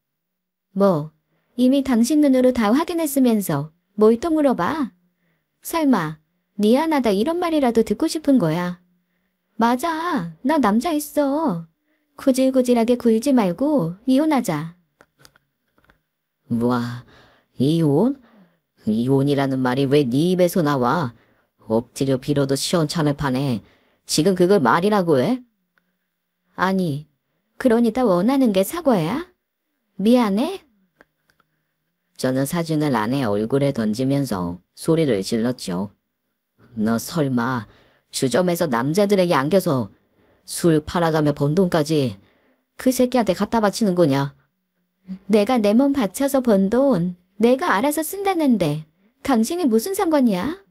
뭐, 이미 당신 눈으로 다 확인했으면서 뭘 또 물어봐? 설마 미안하다 이런 말이라도 듣고 싶은 거야? 맞아, 나 남자 있어. 구질구질하게 굴지 말고 이혼하자. 와, 이혼? 이혼이라는 말이 왜 네 입에서 나와? 엎드려 빌어도 시원찮을 판에 지금 그걸 말이라고 해? 아니, 그러니까 원하는 게 사과야? 미안해? 저는 사진을 아내 얼굴에 던지면서 소리를 질렀죠. 너 설마 주점에서 남자들에게 안겨서 술 팔아가며 번 돈까지 그 새끼한테 갖다 바치는 거냐? 내가 내 몸 바쳐서 번 돈 내가 알아서 쓴다는데 당신이 무슨 상관이야?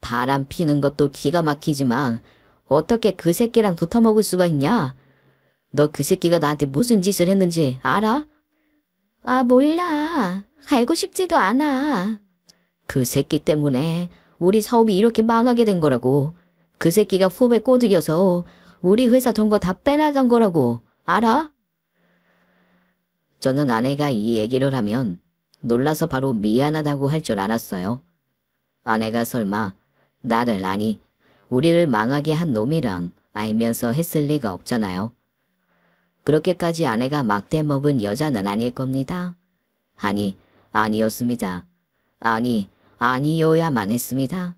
바람 피는 것도 기가 막히지만 어떻게 그 새끼랑 붙어먹을 수가 있냐? 너 그 새끼가 나한테 무슨 짓을 했는지 알아? 아, 몰라. 알고 싶지도 않아. 그 새끼 때문에 우리 사업이 이렇게 망하게 된 거라고. 그 새끼가 후배 꼬드겨서 우리 회사 돈 거 다 빼나간 거라고. 알아? 저는 아내가 이 얘기를 하면 놀라서 바로 미안하다고 할 줄 알았어요. 아내가 설마 나를 아니 우리를 망하게 한 놈이랑 알면서 했을 리가 없잖아요. 그렇게까지 아내가 막대 먹은 여자는 아닐 겁니다. 아니, 아니었습니다. 아니, 아니어야만 했습니다.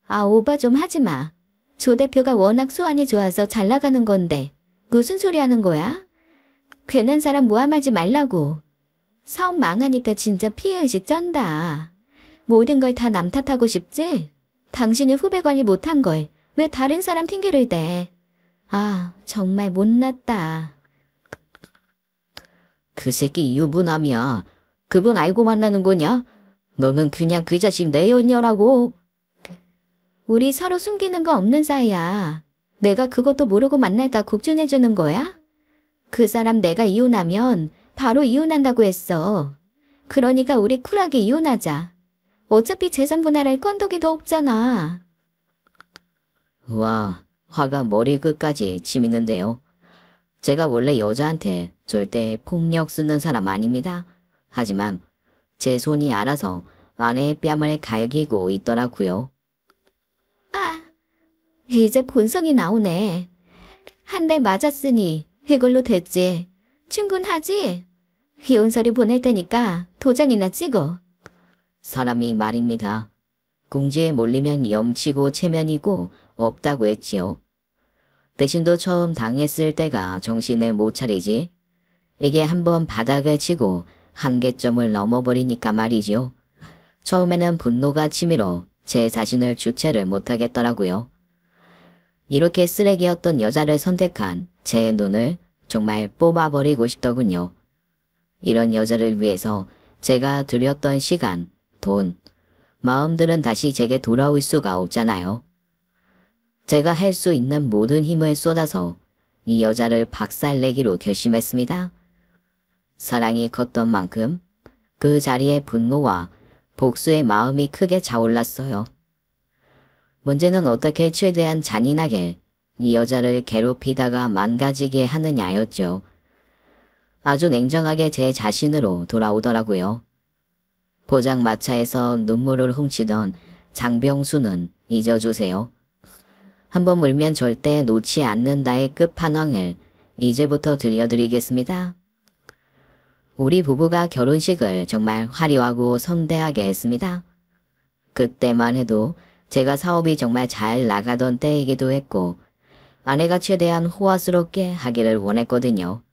아, 오바 좀 하지 마. 조 대표가 워낙 수완이 좋아서 잘 나가는 건데 무슨 소리 하는 거야? 괜한 사람 모함하지 말라고. 사업 망하니까 진짜 피해의식 쩐다. 모든 걸 다 남 탓하고 싶지? 당신이 후배 관리 못한 걸 왜 다른 사람 핑계를 대? 아, 정말 못났다. 그 새끼 유부남이야. 그분 알고 만나는 거냐? 너는 그냥 그 자식 내 연녀라고. 우리 서로 숨기는 거 없는 사이야. 내가 그것도 모르고 만날까 걱정해주는 거야? 그 사람 내가 이혼하면 바로 이혼한다고 했어. 그러니까 우리 쿨하게 이혼하자. 어차피 재산 분할할 건더기도 없잖아. 와, 화가 머리 끝까지 치미는데요. 제가 원래 여자한테 절대 폭력 쓰는 사람 아닙니다. 하지만 제 손이 알아서 아내의 뺨을 갈기고 있더라고요. 아, 이제 본성이 나오네. 한 대 맞았으니 이걸로 됐지. 충분하지? 이혼서류 보낼 테니까 도장이나 찍어. 사람이 말입니다. 궁지에 몰리면 염치고 체면이고 없다고 했지요. 대신도 처음 당했을 때가 정신을 못 차리지. 이게 한번 바닥을 치고 한계점을 넘어버리니까 말이지요. 처음에는 분노가 치밀어 제 자신을 주체를 못하겠더라고요. 이렇게 쓰레기였던 여자를 선택한 제 눈을 정말 뽑아버리고 싶더군요. 이런 여자를 위해서 제가 들였던 시간, 돈, 마음들은 다시 제게 돌아올 수가 없잖아요. 제가 할 수 있는 모든 힘을 쏟아서 이 여자를 박살내기로 결심했습니다. 사랑이 컸던 만큼 그 자리에 분노와 복수의 마음이 크게 차올랐어요. 문제는 어떻게 최대한 잔인하게 이 여자를 괴롭히다가 망가지게 하느냐였죠. 아주 냉정하게 제 자신으로 돌아오더라고요. 포장마차에서 눈물을 훔치던 장병수는 잊어주세요. 한번 물면 절대 놓지 않는다의 끝판왕을 이제부터 들려드리겠습니다. 우리 부부가 결혼식을 정말 화려하고 성대하게 했습니다. 그때만 해도 제가 사업이 정말 잘 나가던 때이기도 했고 아내가 최대한 호화스럽게 하기를 원했거든요.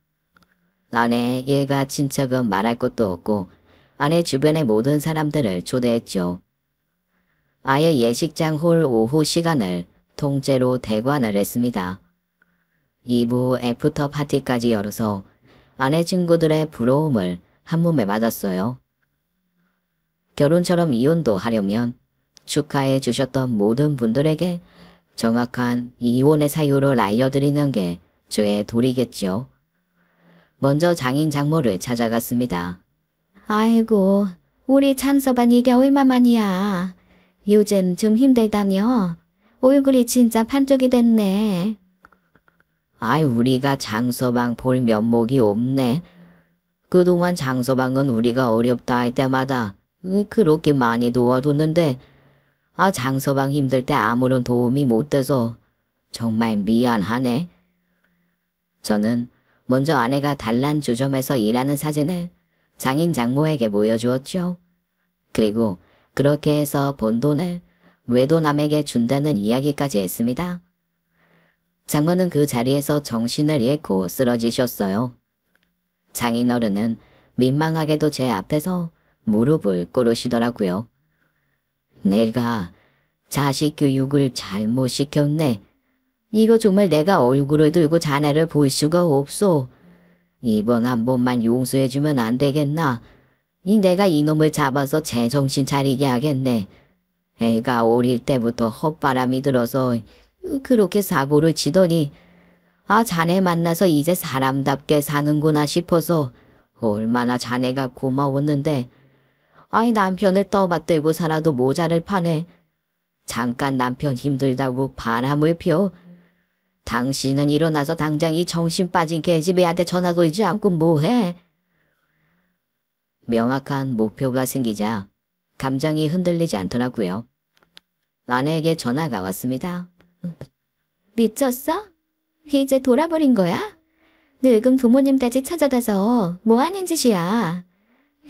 아내 일가 친척은 말할 것도 없고 아내 주변의 모든 사람들을 초대했죠. 아예 예식장 홀 오후 시간을 통째로 대관을 했습니다. 2부 애프터 파티까지 열어서 아내 친구들의 부러움을 한몸에 맞았어요. 결혼처럼 이혼도 하려면 축하해 주셨던 모든 분들에게 정확한 이혼의 사유를 알려드리는 게 저의 도리겠죠. 먼저 장인 장모를 찾아갔습니다. 아이고, 우리 찬서반 이게 얼마만이야. 요즘 좀 힘들다며. 얼굴이 진짜 반쪽이 됐네. 아이, 우리가 장서방 볼 면목이 없네. 그동안 장서방은 우리가 어렵다 할 때마다 그렇게 많이 도와줬는데 장서방 힘들 때 아무런 도움이 못 돼서 정말 미안하네. 저는 먼저 아내가 단란 주점에서 일하는 사진을 장인 장모에게 보여주었죠. 그리고 그렇게 해서 번 돈을 외도남에게 준다는 이야기까지 했습니다. 장모는 그 자리에서 정신을 잃고 쓰러지셨어요. 장인어른은 민망하게도 제 앞에서 무릎을 꿇으시더라고요. 내가 자식 교육을 잘못 시켰네. 이거 정말 내가 얼굴을 들고 자네를 볼 수가 없소. 이번 한 번만 용서해주면 안 되겠나? 내가 이놈을 잡아서 제정신 차리게 하겠네. 애가 어릴 때부터 헛바람이 들어서 그렇게 사고를 치더니 아, 자네 만나서 이제 사람답게 사는구나 싶어서 얼마나 자네가 고마웠는데. 아이, 남편을 떠받들고 살아도 모자를 파네. 잠깐 남편 힘들다고 바람을 펴. 당신은 일어나서 당장 이 정신 빠진 계집애한테 전화 걸지 않고 뭐해? 명확한 목표가 생기자 감정이 흔들리지 않더라고요. 아내에게 전화가 왔습니다. 미쳤어? 이제 돌아버린 거야? 늙은 부모님까지 찾아가서 뭐 하는 짓이야?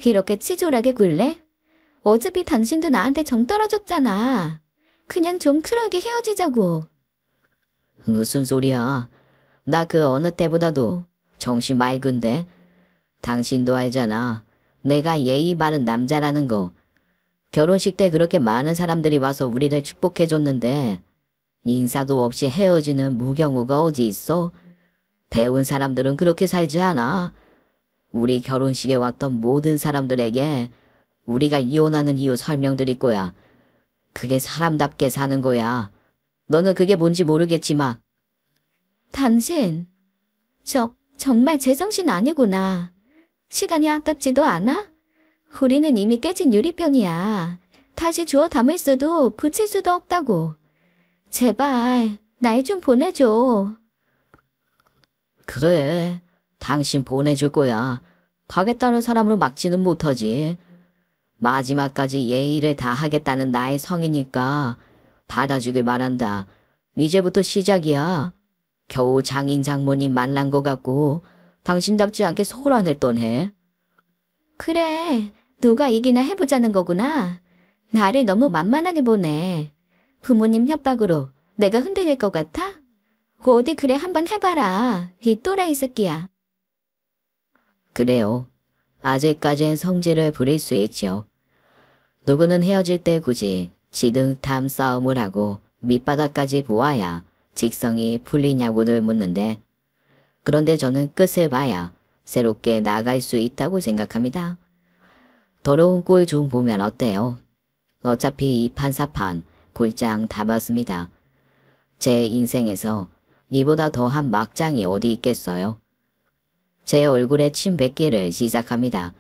이렇게 치졸하게 굴래? 어차피 당신도 나한테 정 떨어졌잖아. 그냥 좀 쿨하게 헤어지자고. 무슨 소리야. 나 그 어느 때보다도 정신 맑은데. 당신도 알잖아. 내가 예의 바른 남자라는 거. 결혼식 때 그렇게 많은 사람들이 와서 우리를 축복해줬는데 인사도 없이 헤어지는 무경우가 어디 있어? 배운 사람들은 그렇게 살지 않아. 우리 결혼식에 왔던 모든 사람들에게 우리가 이혼하는 이유 설명드릴 거야. 그게 사람답게 사는 거야. 너는 그게 뭔지 모르겠지만. 당신, 정말 제정신 아니구나. 시간이 아깝지도 않아? 우리는 이미 깨진 유리병이야. 다시 주워 담을 수도 붙일 수도 없다고. 제발 날 좀 보내줘. 그래, 당신 보내줄 거야. 가겠다는 사람으로 막지는 못하지. 마지막까지 예의를 다하겠다는 나의 성이니까 받아주길 바란다. 이제부터 시작이야. 겨우 장인 장모님 만난 것 같고 당신답지 않게 소란을 떠네. 그래, 누가 이기나 해보자는 거구나. 나를 너무 만만하게 보네. 부모님 협박으로 내가 흔들릴 것 같아? 어디 그래 한번 해봐라. 이 또라이 새끼야. 그래요. 아직까진 성질을 부릴 수 있죠. 누구는 헤어질 때 굳이 지등탐 싸움을 하고 밑바닥까지 보아야 직성이 풀리냐고를 묻는데, 그런데 저는 끝을 봐야 새롭게 나갈 수 있다고 생각합니다. 더러운 꼴 좀 보면 어때요? 어차피 이 판사판 골장 다 봤습니다. 제 인생에서 이보다 더한 막장이 어디 있겠어요? 제 얼굴에 침 뱉기를 시작합니다.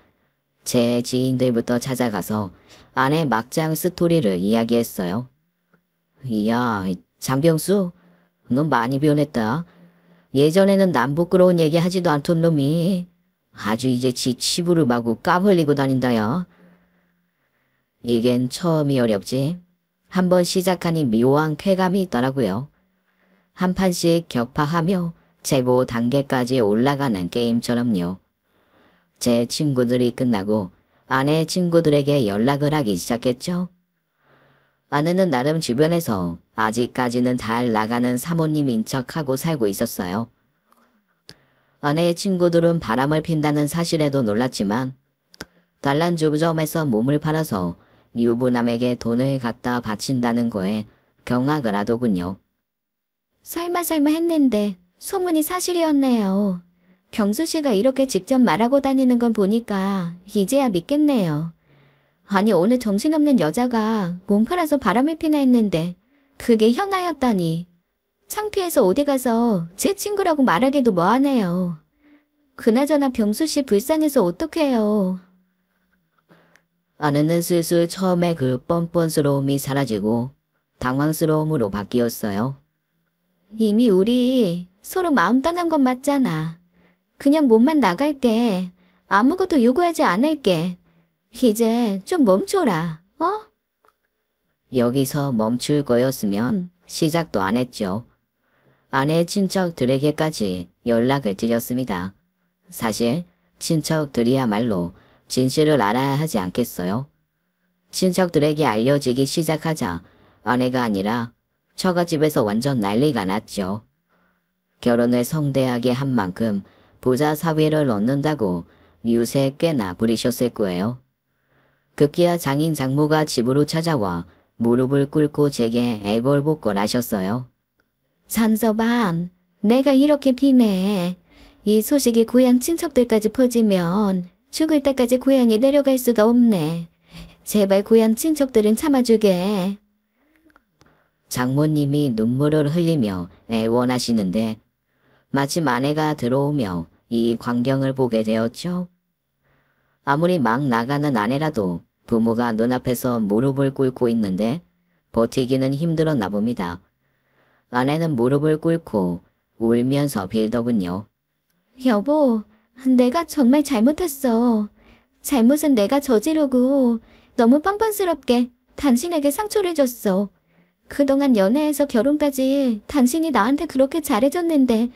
제 지인들부터 찾아가서 아내 막장 스토리를 이야기했어요. 이야, 장병수, 넌 많이 변했다. 예전에는 남 부끄러운 얘기 하지도 않던 놈이 아주 이제 지 치부름하고 까불리고 다닌다야. 이겐 처음이 어렵지. 한번 시작하니 묘한 쾌감이 있더라고요. 한 판씩 격파하며 제보 단계까지 올라가는 게임처럼요. 제 친구들이 끝나고 아내 친구들에게 연락을 하기 시작했죠. 아내는 나름 주변에서 아직까지는 잘 나가는 사모님인 척하고 살고 있었어요. 아내의 친구들은 바람을 핀다는 사실에도 놀랐지만 단란주점에서 몸을 팔아서 유부남에게 돈을 갖다 바친다는 거에 경악을 하더군요. 설마 했는데 소문이 사실이었네요. 경수 씨가 이렇게 직접 말하고 다니는 건 보니까 이제야 믿겠네요. 아니 오늘 정신없는 여자가 몸 팔아서 바람을 피나 했는데 그게 현아였다니. 창피해서 어디 가서 제 친구라고 말하기도 뭐하네요. 그나저나 병수 씨 불쌍해서 어떡해요. 아내는 슬슬 처음에 그 뻔뻔스러움이 사라지고 당황스러움으로 바뀌었어요. 이미 우리 서로 마음 떠난 건 맞잖아. 그냥 몸만 나갈게. 아무것도 요구하지 않을게. 이제 좀 멈춰라. 어? 여기서 멈출 거였으면 시작도 안 했죠. 아내 친척들에게까지 연락을 드렸습니다. 사실 친척들이야말로 진실을 알아야 하지 않겠어요? 친척들에게 알려지기 시작하자 아내가 아니라 처가집에서 완전 난리가 났죠. 결혼을 성대하게 한 만큼 부자 사위를 얻는다고 유세 꽤나 부리셨을 거예요. 급기야 장인 장모가 집으로 찾아와 무릎을 꿇고 제게 애걸복걸하셨어요. 산서방, 내가 이렇게 비매. 이 소식이 고향 친척들까지 퍼지면 죽을 때까지 고향에 내려갈 수가 없네. 제발 고향 친척들은 참아주게. 장모님이 눈물을 흘리며 애원하시는데 마침 아내가 들어오며 이 광경을 보게 되었죠. 아무리 막 나가는 아내라도 부모가 눈앞에서 무릎을 꿇고 있는데 버티기는 힘들었나 봅니다. 아내는 무릎을 꿇고 울면서 빌더군요. 여보, 내가 정말 잘못했어. 잘못은 내가 저지르고 너무 뻔뻔스럽게 당신에게 상처를 줬어. 그동안 연애해서 결혼까지 당신이 나한테 그렇게 잘해줬는데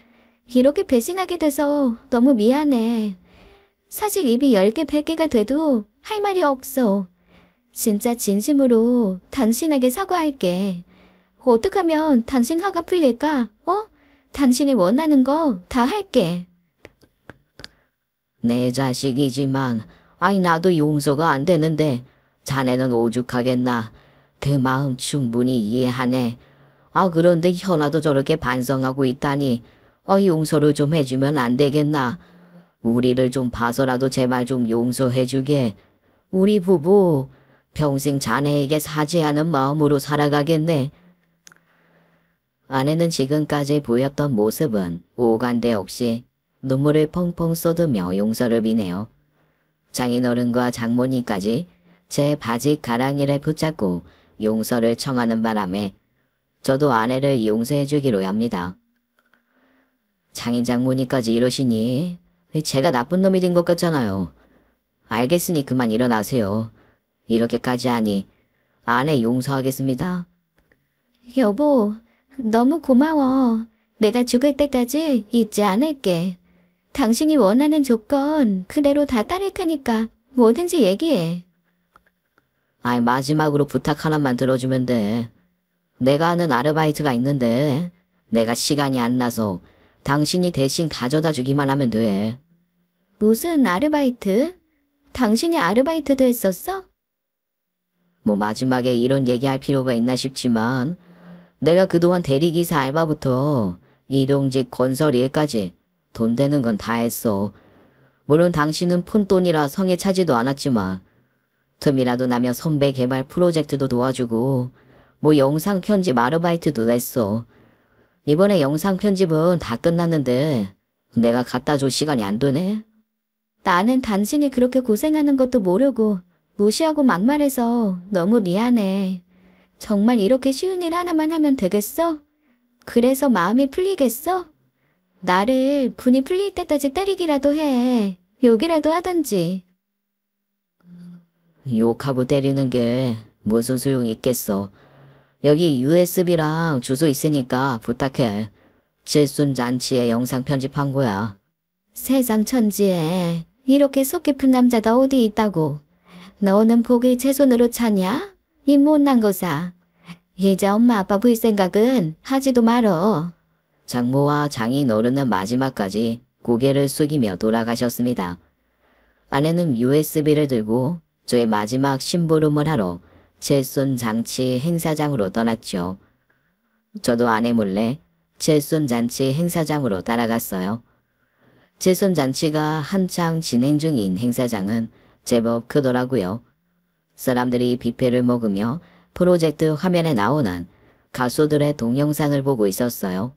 이렇게 배신하게 돼서 너무 미안해. 사실 입이 10개, 100개가 돼도 할 말이 없어. 진짜 진심으로 당신에게 사과할게. 어떻게 하면 당신 화가 풀릴까? 당신이 원하는 거 다 할게. 내 자식이지만 나도 용서가 안 되는데 자네는 오죽하겠나. 그 마음 충분히 이해하네. 그런데 현아도 저렇게 반성하고 있다니 용서를 좀 해주면 안 되겠나. 우리를 좀 봐서라도 제발 좀 용서해주게. 우리 부부 평생 자네에게 사죄하는 마음으로 살아가겠네. 아내는 지금까지 보였던 모습은 오간데 없이 눈물을 펑펑 쏟으며 용서를 비네요. 장인어른과 장모님까지 제 바지 가랑이를 붙잡고 용서를 청하는 바람에 저도 아내를 용서해주기로 합니다. 장인 장모님까지 이러시니 제가 나쁜 놈이 된 것 같잖아요. 알겠으니 그만 일어나세요. 이렇게까지 하니 아내 용서하겠습니다. 여보, 너무 고마워. 내가 죽을 때까지 잊지 않을게. 당신이 원하는 조건 그대로 다 따를 테니까 뭐든지 얘기해. 마지막으로 부탁 하나만 들어주면 돼. 내가 하는 아르바이트가 있는데 내가 시간이 안 나서 당신이 대신 가져다 주기만 하면 돼. 무슨 아르바이트? 당신이 아르바이트도 했었어? 뭐 마지막에 이런 얘기할 필요가 있나 싶지만 내가 그동안 대리기사 알바부터 이동직 건설 일까지 돈 되는 건 다 했어. 물론 당신은 푼돈이라 성에 차지도 않았지만 틈이라도 나면 선배 개발 프로젝트도 도와주고 뭐 영상 편집 아르바이트도 했어. 이번에 영상 편집은 다 끝났는데 내가 갖다 줄 시간이 안 되네. 나는 당신이 그렇게 고생하는 것도 모르고 무시하고 막말해서 너무 미안해. 정말 이렇게 쉬운 일 하나만 하면 되겠어? 그래서 마음이 풀리겠어? 나를 분이 풀릴 때까지 때리기라도 해. 욕이라도 하던지. 욕하고 때리는 게 무슨 소용이 있겠어. 여기 USB랑 주소 있으니까 부탁해. 칠순잔치에 영상 편집한 거야. 세상 천지에 이렇게 속 깊은 남자가 어디 있다고. 너는 복을 제 손으로 차냐? 이 못난 거사. 이제 엄마 아빠 볼 생각은 하지도 말어. 장모와 장인 어른은 마지막까지 고개를 숙이며 돌아가셨습니다. 아내는 USB를 들고 저의 마지막 심부름을 하러 칠순잔치 행사장으로 떠났죠. 저도 아내 몰래 칠순잔치 행사장으로 따라갔어요. 칠순잔치가 한창 진행 중인 행사장은 제법 크더라고요. 사람들이 뷔페를 먹으며 프로젝트 화면에 나오는 가수들의 동영상을 보고 있었어요.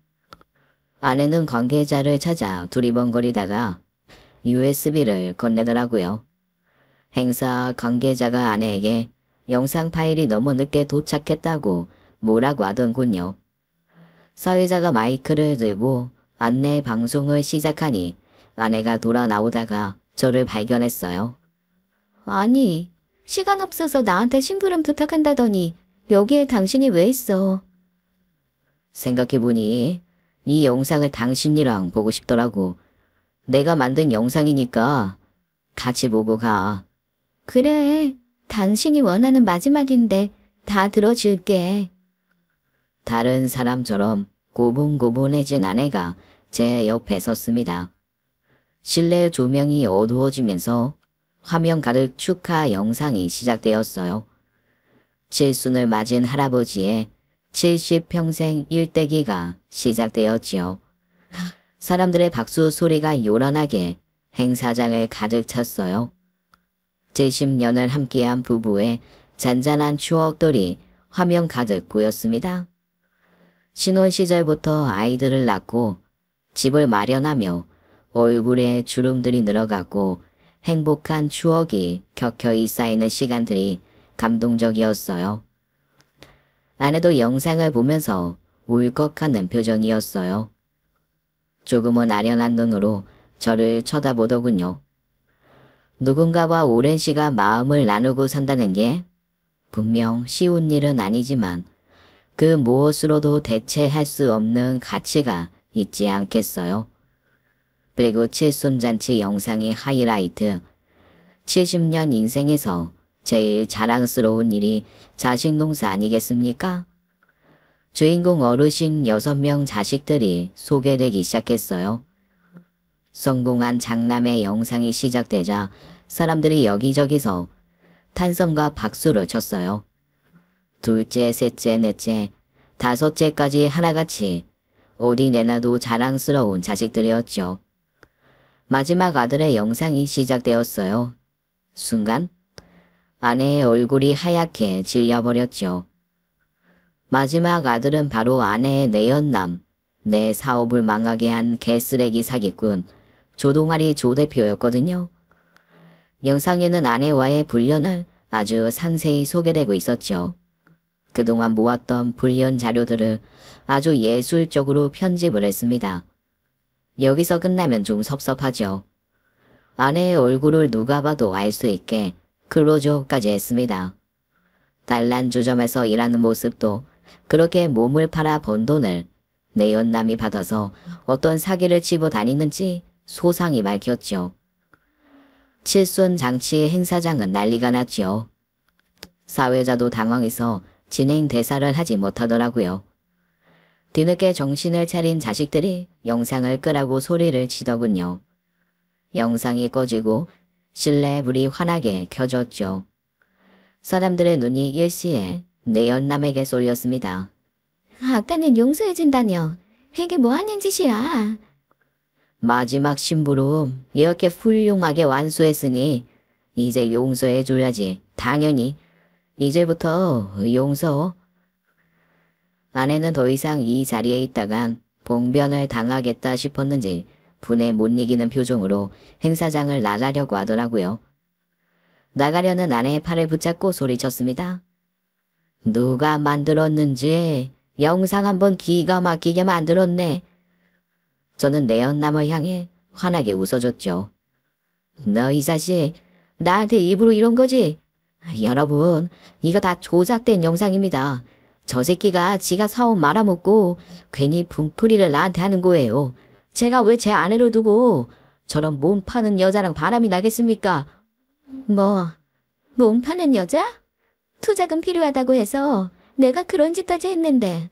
아내는 관계자를 찾아 두리번거리다가 USB를 건네더라고요. 행사 관계자가 아내에게 영상 파일이 너무 늦게 도착했다고 뭐라고 하던군요. 사회자가 마이크를 들고 안내 방송을 시작하니 아내가 돌아 나오다가 저를 발견했어요. 아니, 시간 없어서 나한테 심부름 부탁한다더니 여기에 당신이 왜 있어? 생각해보니 이 영상을 당신이랑 보고 싶더라고. 내가 만든 영상이니까 같이 보고 가. 그래, 당신이 원하는 마지막인데 다 들어줄게. 다른 사람처럼 고분고분해진 아내가 제 옆에 섰습니다. 실내 조명이 어두워지면서 화면 가득 축하 영상이 시작되었어요. 칠순을 맞은 할아버지의 70평생 일대기가 시작되었지요. 사람들의 박수 소리가 요란하게 행사장을 가득 찼어요. 70년을 함께한 부부의 잔잔한 추억들이 화면 가득 보였습니다. 신혼 시절부터 아이들을 낳고 집을 마련하며 얼굴에 주름들이 늘어가고 행복한 추억이 켜켜이 쌓이는 시간들이 감동적이었어요. 아내도 영상을 보면서 울컥하는 표정이었어요. 조금은 아련한 눈으로 저를 쳐다보더군요. 누군가와 오랜 시간 마음을 나누고 산다는 게 분명 쉬운 일은 아니지만 그 무엇으로도 대체할 수 없는 가치가 있지 않겠어요. 그리고 칠순잔치 영상의 하이라이트. 70년 인생에서 제일 자랑스러운 일이 자식 농사 아니겠습니까? 주인공 어르신 6명 자식들이 소개되기 시작했어요. 성공한 장남의 영상이 시작되자 사람들이 여기저기서 탄성과 박수를 쳤어요. 둘째, 셋째, 넷째, 다섯째까지 하나같이 어디 내놔도 자랑스러운 자식들이었죠. 마지막 아들의 영상이 시작되었어요. 순간 아내의 얼굴이 하얗게 질려버렸죠. 마지막 아들은 바로 아내의 내연남, 내 사업을 망하게 한 개쓰레기 사기꾼 조동아리 조 대표였거든요. 영상에는 아내와의 불륜을 아주 상세히 소개되고 있었죠. 그동안 모았던 불륜 자료들을 아주 예술적으로 편집을 했습니다. 여기서 끝나면 좀 섭섭하죠. 아내의 얼굴을 누가 봐도 알 수 있게 클로즈업까지 했습니다. 단란주점에서 일하는 모습도 그렇게 몸을 팔아 번 돈을 내연남이 받아서 어떤 사기를 치고 다니는지 소상히 밝혔죠. 칠순 장치 행사장은 난리가 났죠. 사회자도 당황해서 진행 대사를 하지 못하더라고요. 뒤늦게 정신을 차린 자식들이 영상을 끄라고 소리를 치더군요. 영상이 꺼지고 실내 불이 환하게 켜졌죠. 사람들의 눈이 일시에 내연남에게 쏠렸습니다. 아까는 용서해준다뇨. 이게 뭐 하는 짓이야. 마지막 심부름 이렇게 훌륭하게 완수했으니 이제 용서해줘야지. 당연히 이제부터 용서. 아내는 더 이상 이 자리에 있다간 봉변을 당하겠다 싶었는지 분에 못 이기는 표정으로 행사장을 나가려고 하더라고요. 나가려는 아내의 팔을 붙잡고 소리쳤습니다. 누가 만들었는지 영상 한번 기가 막히게 만들었네. 저는 내연남을 향해 환하게 웃어줬죠. 너 이 자식 나한테 입으로 이런 거지? 여러분 이거 다 조작된 영상입니다. 저 새끼가 지가 사업 말아먹고 괜히 분풀이를 나한테 하는 거예요. 제가 왜 제 아내를 두고 저런 몸 파는 여자랑 바람이 나겠습니까? 몸 파는 여자? 투자금 필요하다고 해서 내가 그런 짓까지 했는데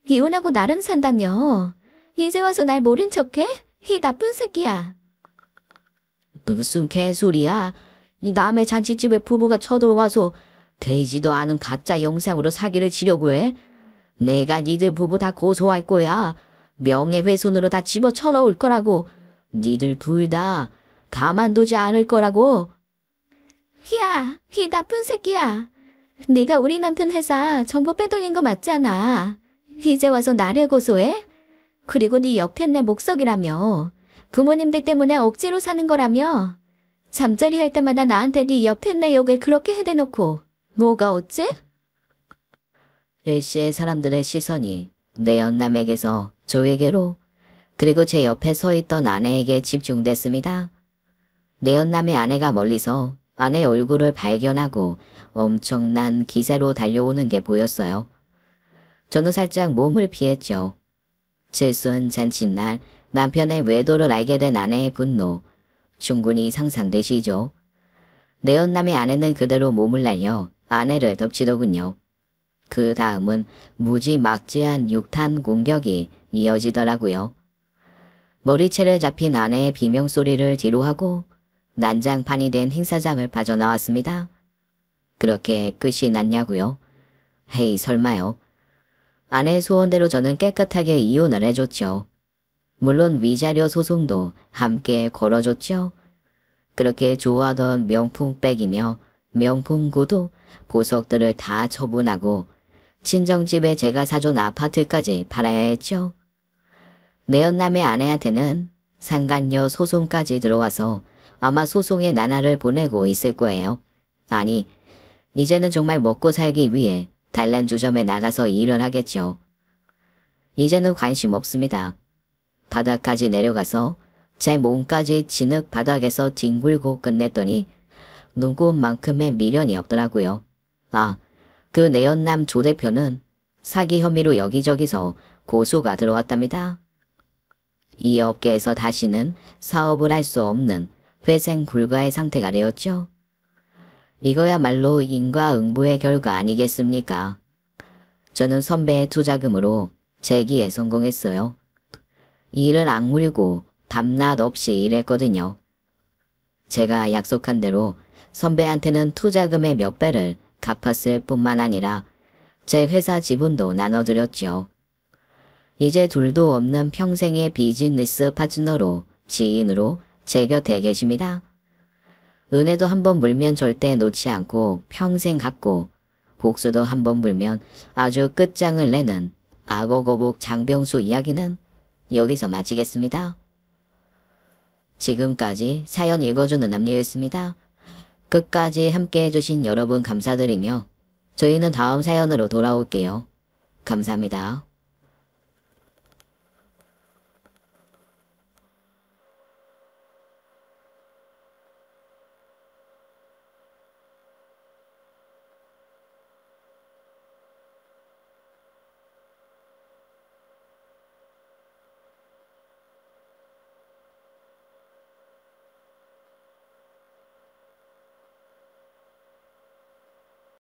이혼하고 나름 산다며. 이제 와서 날 모른 척해? 이 나쁜 새끼야. 무슨 개소리야. 이 남의 잔치집에 부부가 쳐들어와서 되지도 않은 가짜 영상으로 사기를 치려고 해? 내가 니들 부부 다 고소할 거야. 명예훼손으로 다 집어쳐 넣을 거라고. 니들 둘 다 가만두지 않을 거라고. 야, 이 나쁜 새끼야. 네가 우리 남편 회사 정보 빼돌린 거 맞잖아. 이제 와서 나를 고소해? 그리고 네 옆에 목석이라며. 부모님들 때문에 억지로 사는 거라며. 잠자리 할 때마다 나한테 네 옆에 욕을 그렇게 해대놓고 뭐가 어째? 일시의 사람들의 시선이 내연남에게서 저에게로 그리고 제 옆에 서 있던 아내에게 집중됐습니다. 내연남의 아내가 멀리서 아내의 얼굴을 발견하고 엄청난 기세로 달려오는 게 보였어요. 저는 살짝 몸을 피했죠. 칠순 잔칫날 남편의 외도를 알게 된 아내의 분노 충분히 상상되시죠. 내연남의 아내는 그대로 몸을 날려 아내를 덮치더군요. 그 다음은 무지막지한 육탄 공격이 이어지더라고요. 머리채를 잡힌 아내의 비명소리를 뒤로하고 난장판이 된 행사장을 빠져나왔습니다. 그렇게 끝이 났냐고요? 헤이 설마요. 아내의 소원대로 저는 깨끗하게 이혼을 해줬죠. 물론 위자료 소송도 함께 걸어줬죠. 그렇게 좋아하던 명품백이며 명품 구두, 보석들을 다 처분하고 친정집에 제가 사준 아파트까지 팔아야 했죠. 내연남의 아내한테는 상간녀 소송까지 들어와서 아마 소송의 나날을 보내고 있을 거예요. 아니, 이제는 정말 먹고 살기 위해 단란주점에 나가서 일을 하겠죠. 이제는 관심 없습니다. 바닥까지 내려가서 제 몸까지 진흙 바닥에서 뒹굴고 끝냈더니 눈곱만큼의 미련이 없더라고요. 아, 그 내연남 조 대표는 사기 혐의로 여기저기서 고소가 들어왔답니다. 이 업계에서 다시는 사업을 할 수 없는 회생 불가의 상태가 되었죠. 이거야말로 인과응보의 결과 아니겠습니까? 저는 선배의 투자금으로 재기에 성공했어요. 일을 악물고 밤낮 없이 일했거든요. 제가 약속한 대로 선배한테는 투자금의 몇 배를 갚았을 뿐만 아니라 제 회사 지분도 나눠드렸죠. 이제 둘도 없는 평생의 비즈니스 파트너로 지인으로 제 곁에 계십니다. 은혜도 한번 물면 절대 놓지 않고 평생 갚고 복수도 한번 물면 아주 끝장을 내는 악어거북 장병수 이야기는 여기서 마치겠습니다. 지금까지 사연 읽어주는 남녀였습니다. 끝까지 함께 해주신 여러분 감사드리며 저희는 다음 사연으로 돌아올게요. 감사합니다.